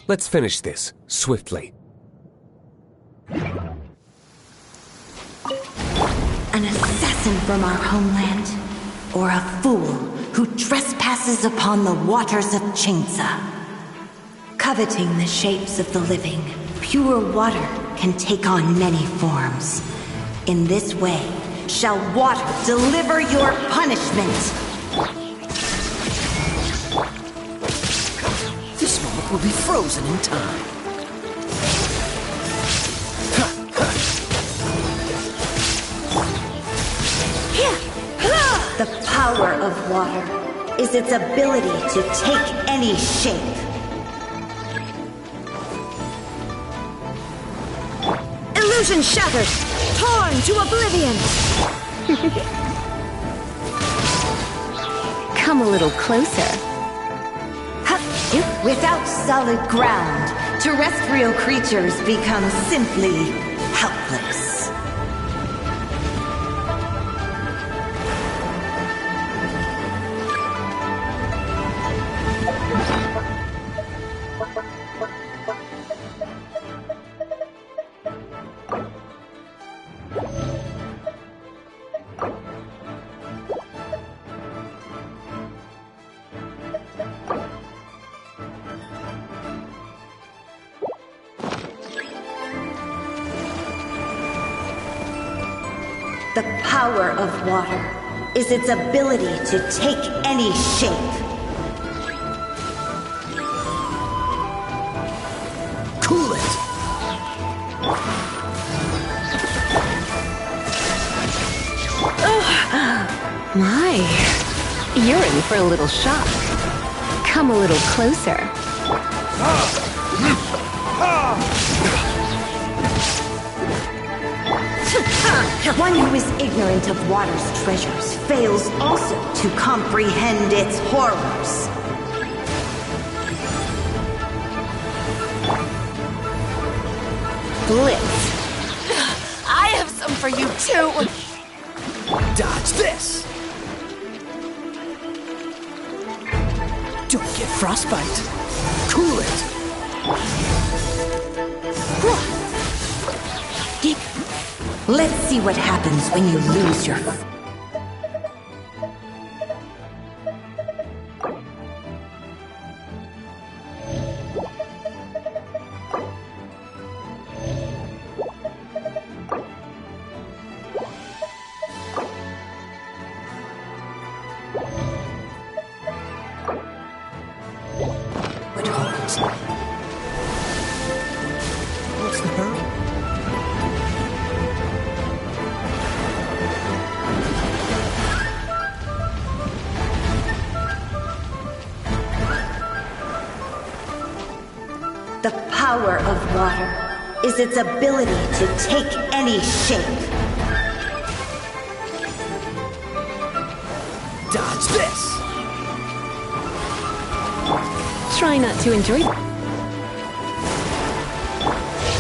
Let's finish this, swiftly. An assassin from our homeland, or a fool who trespasses upon the waters of Chainsa. Coveting the shapes of the living, pure water can take on many forms. In this way, shall water deliver your punishment. This moment will be frozen in time. The power of water is its ability to take any shape. Illusion shattered! Torn to oblivion! Come a little closer. Without solid ground, terrestrial creatures become simply helpless. The power of water is its ability to take any shape. Cool it! My, you're in for a little shock. Come a little closer. One who is ignorant of water's treasures fails also to comprehend its horrors. Blitz. I have some for you too! Dodge this! Don't get frostbite. Cool it! Let's see what happens when you lose your... What's the hurry? The power of water is its ability to take any shape. Dodge this! Try not to enjoy it.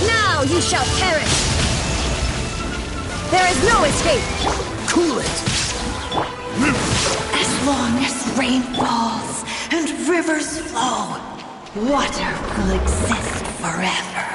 Now ye shall perish! There is no escape! Cool it! As long as rain falls and rivers flow, water will exist forever.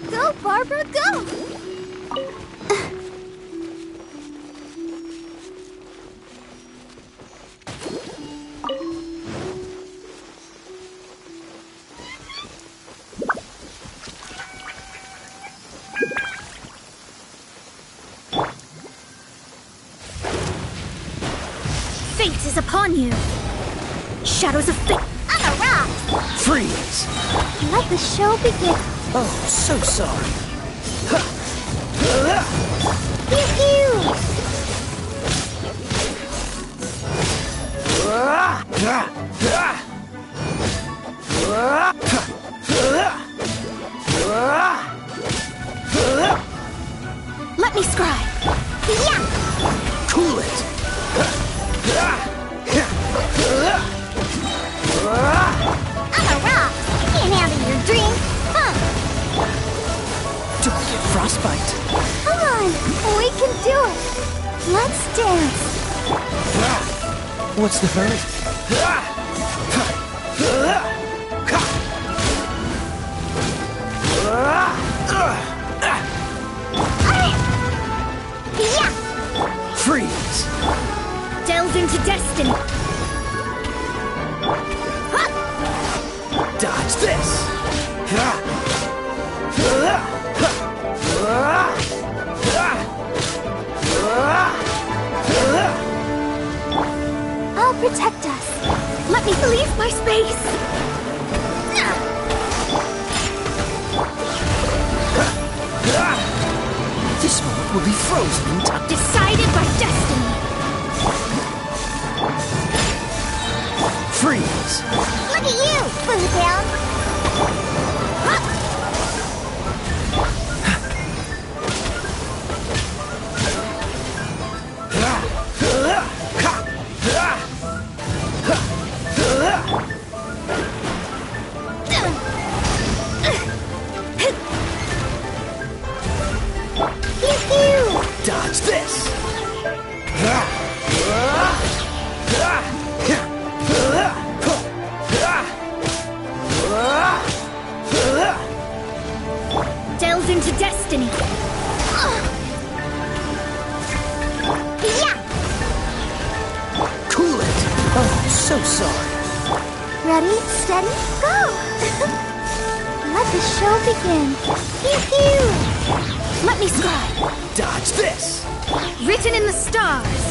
Go, Barbara, go! Fate is upon you. Shadows of fate. On the rock! Freeze! Let the show begin. Oh, so sorry. Pew pew! Let me scribe. Yeah! Cool it! On the rock! Can't handle your dream, huh? Don't get frostbite. Come on, we can do it. Let's dance. What's the hurry? Yeah! Freeze! Delve into destiny. Dodge this! I'll protect us. Let me leave my space. This moment will be frozen in time. Decided by destiny. Freeze! Look at you, Foodhound! Dodge this! into destiny! Yeah! Cool it! Oh, so sorry. Ready, steady, go! Let the show begin. Pew pew! Let me scribe! Dodge this! Written in the stars!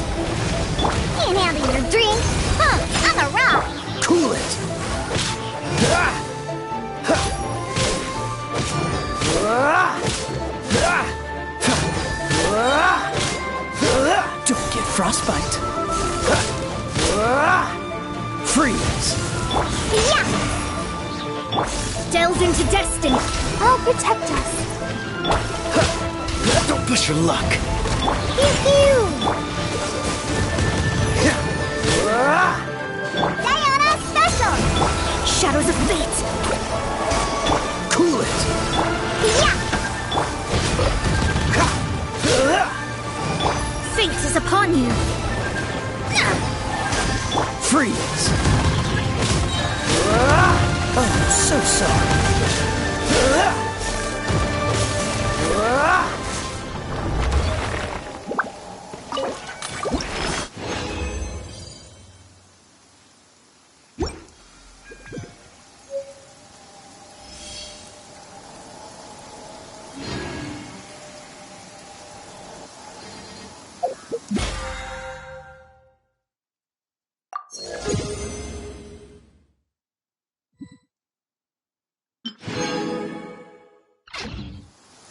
Can't handle your drink. Huh, I'm a rock. Cool it! Don't get frostbite. Freeze! Yeah! Delve into destiny! I'll protect us. Don't push your luck. Pew pew! Diana Special! Shadows of fate! Cool it! Yeah! Fate is upon you! Freeze! Oh, so sorry.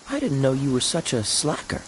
I didn't know you were such a slacker.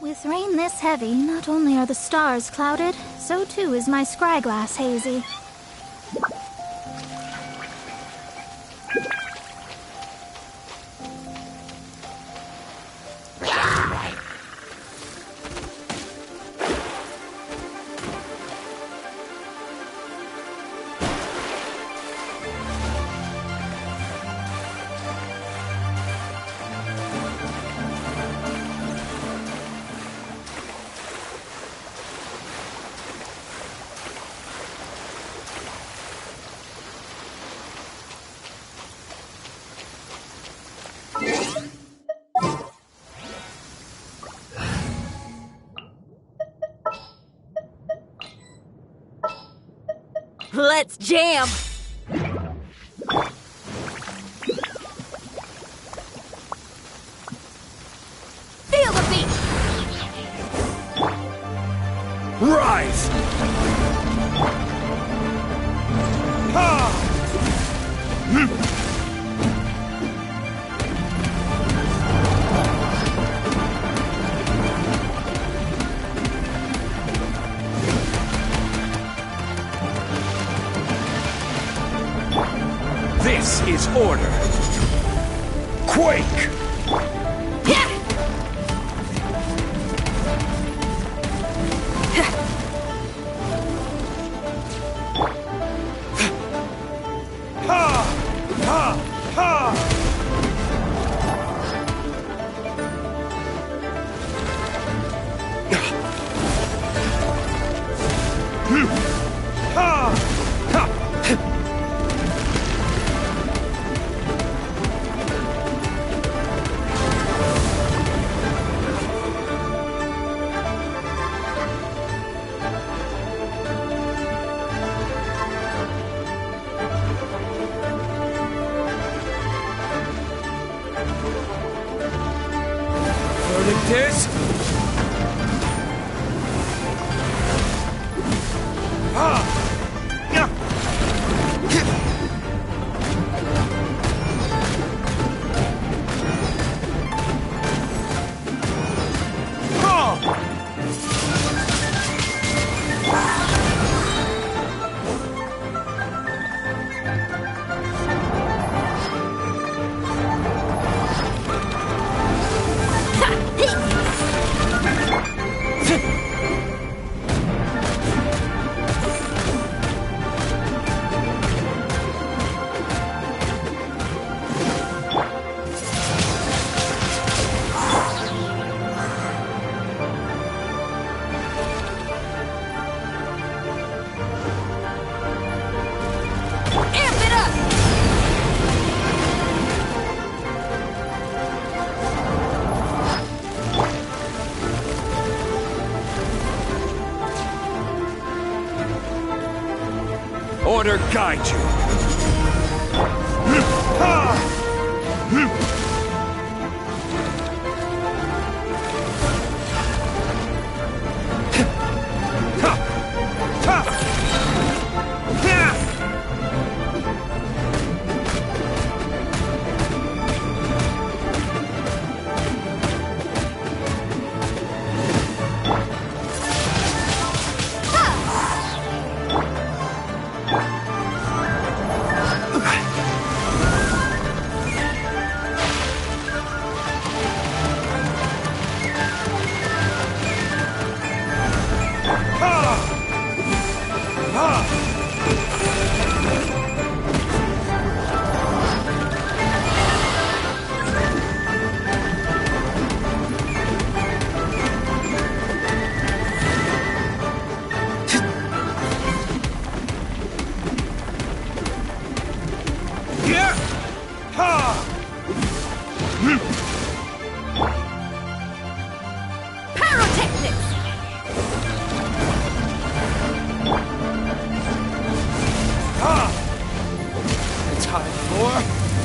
With rain this heavy, not only are the stars clouded, so too is my scryglass hazy. Let's jam! Feel the beat! Rise! Ha! This is order. Quake! Ha! Order guide you.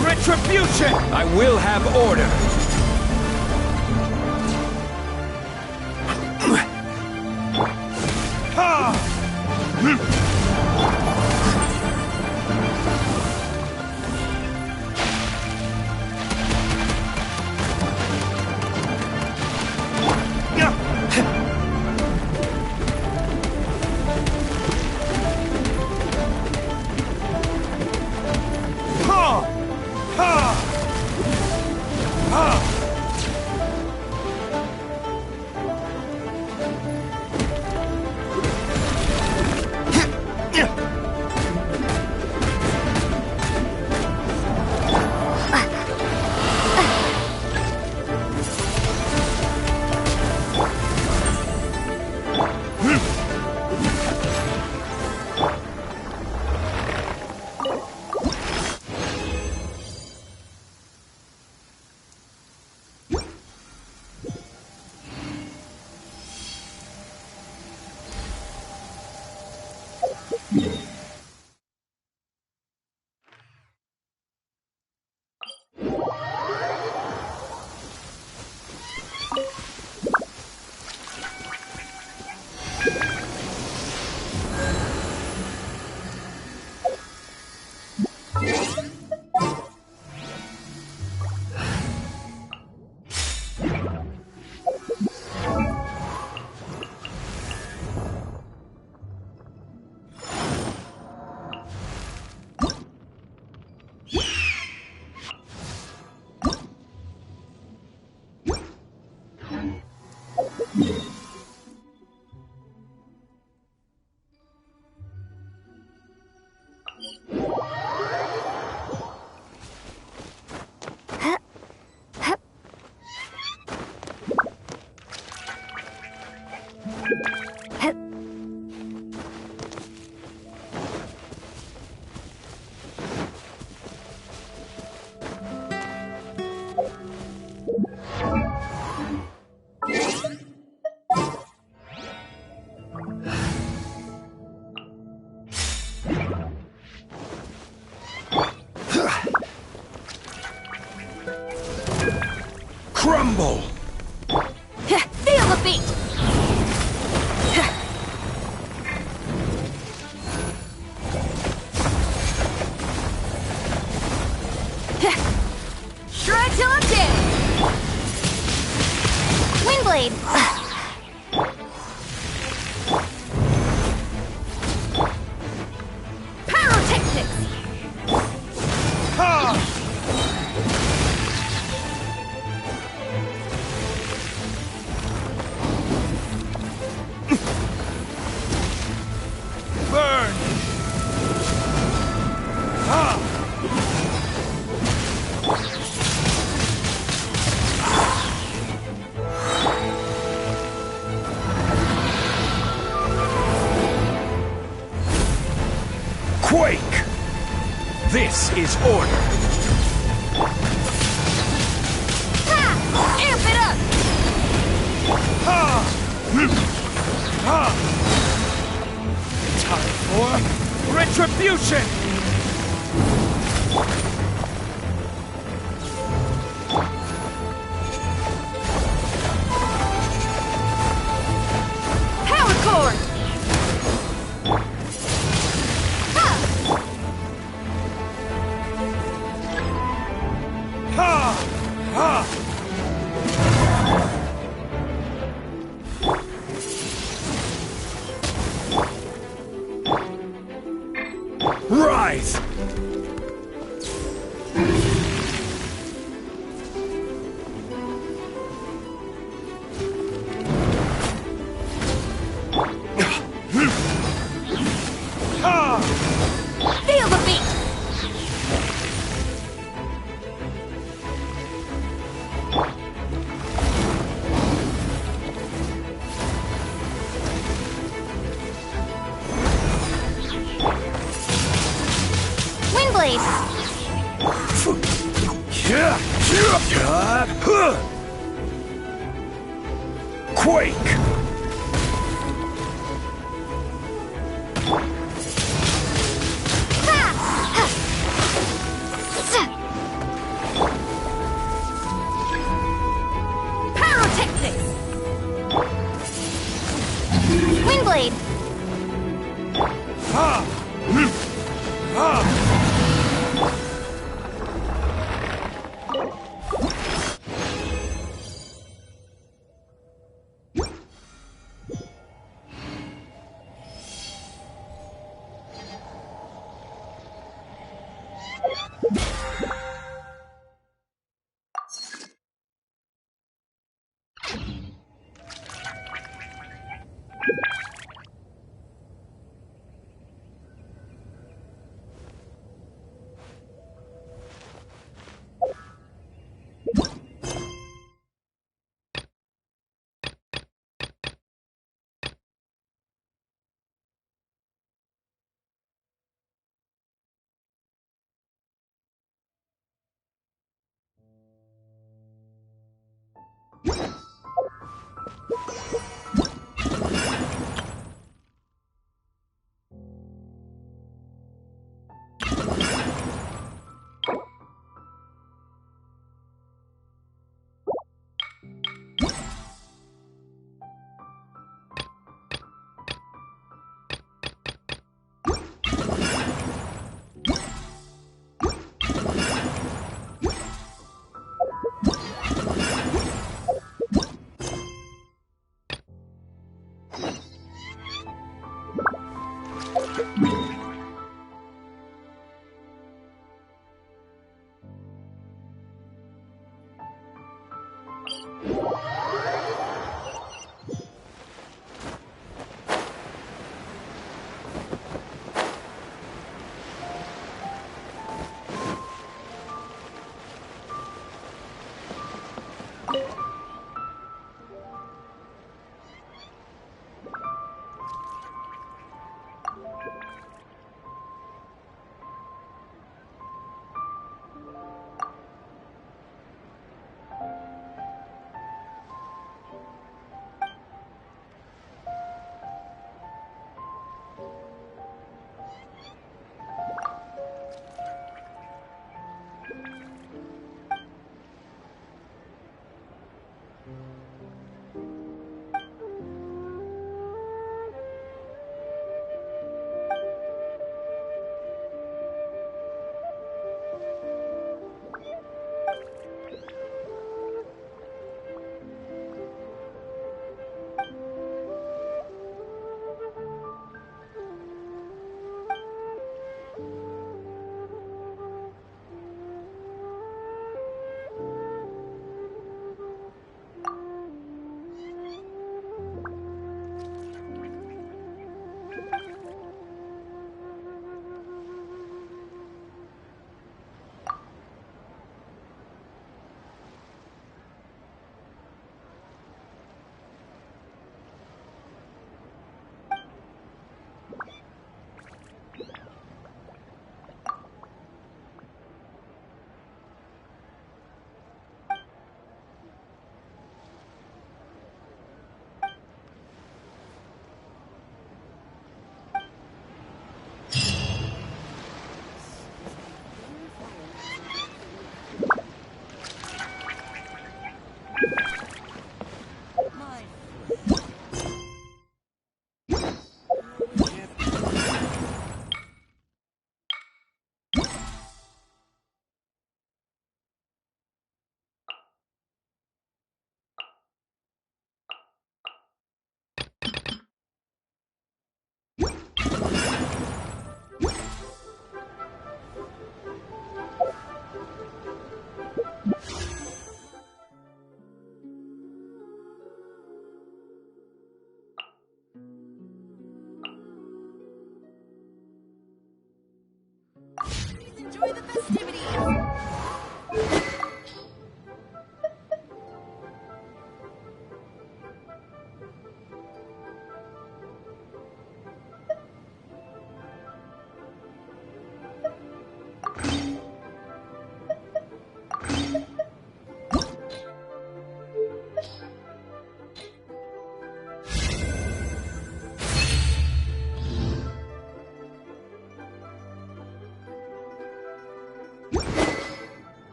Retribution! I will have order. Crumble! Feel the beat! Quake! This is order! Amp it up! Time for retribution! Power core! Rise! Feel the beat! Windblade! Quake! Pyrotechnics! Windblade!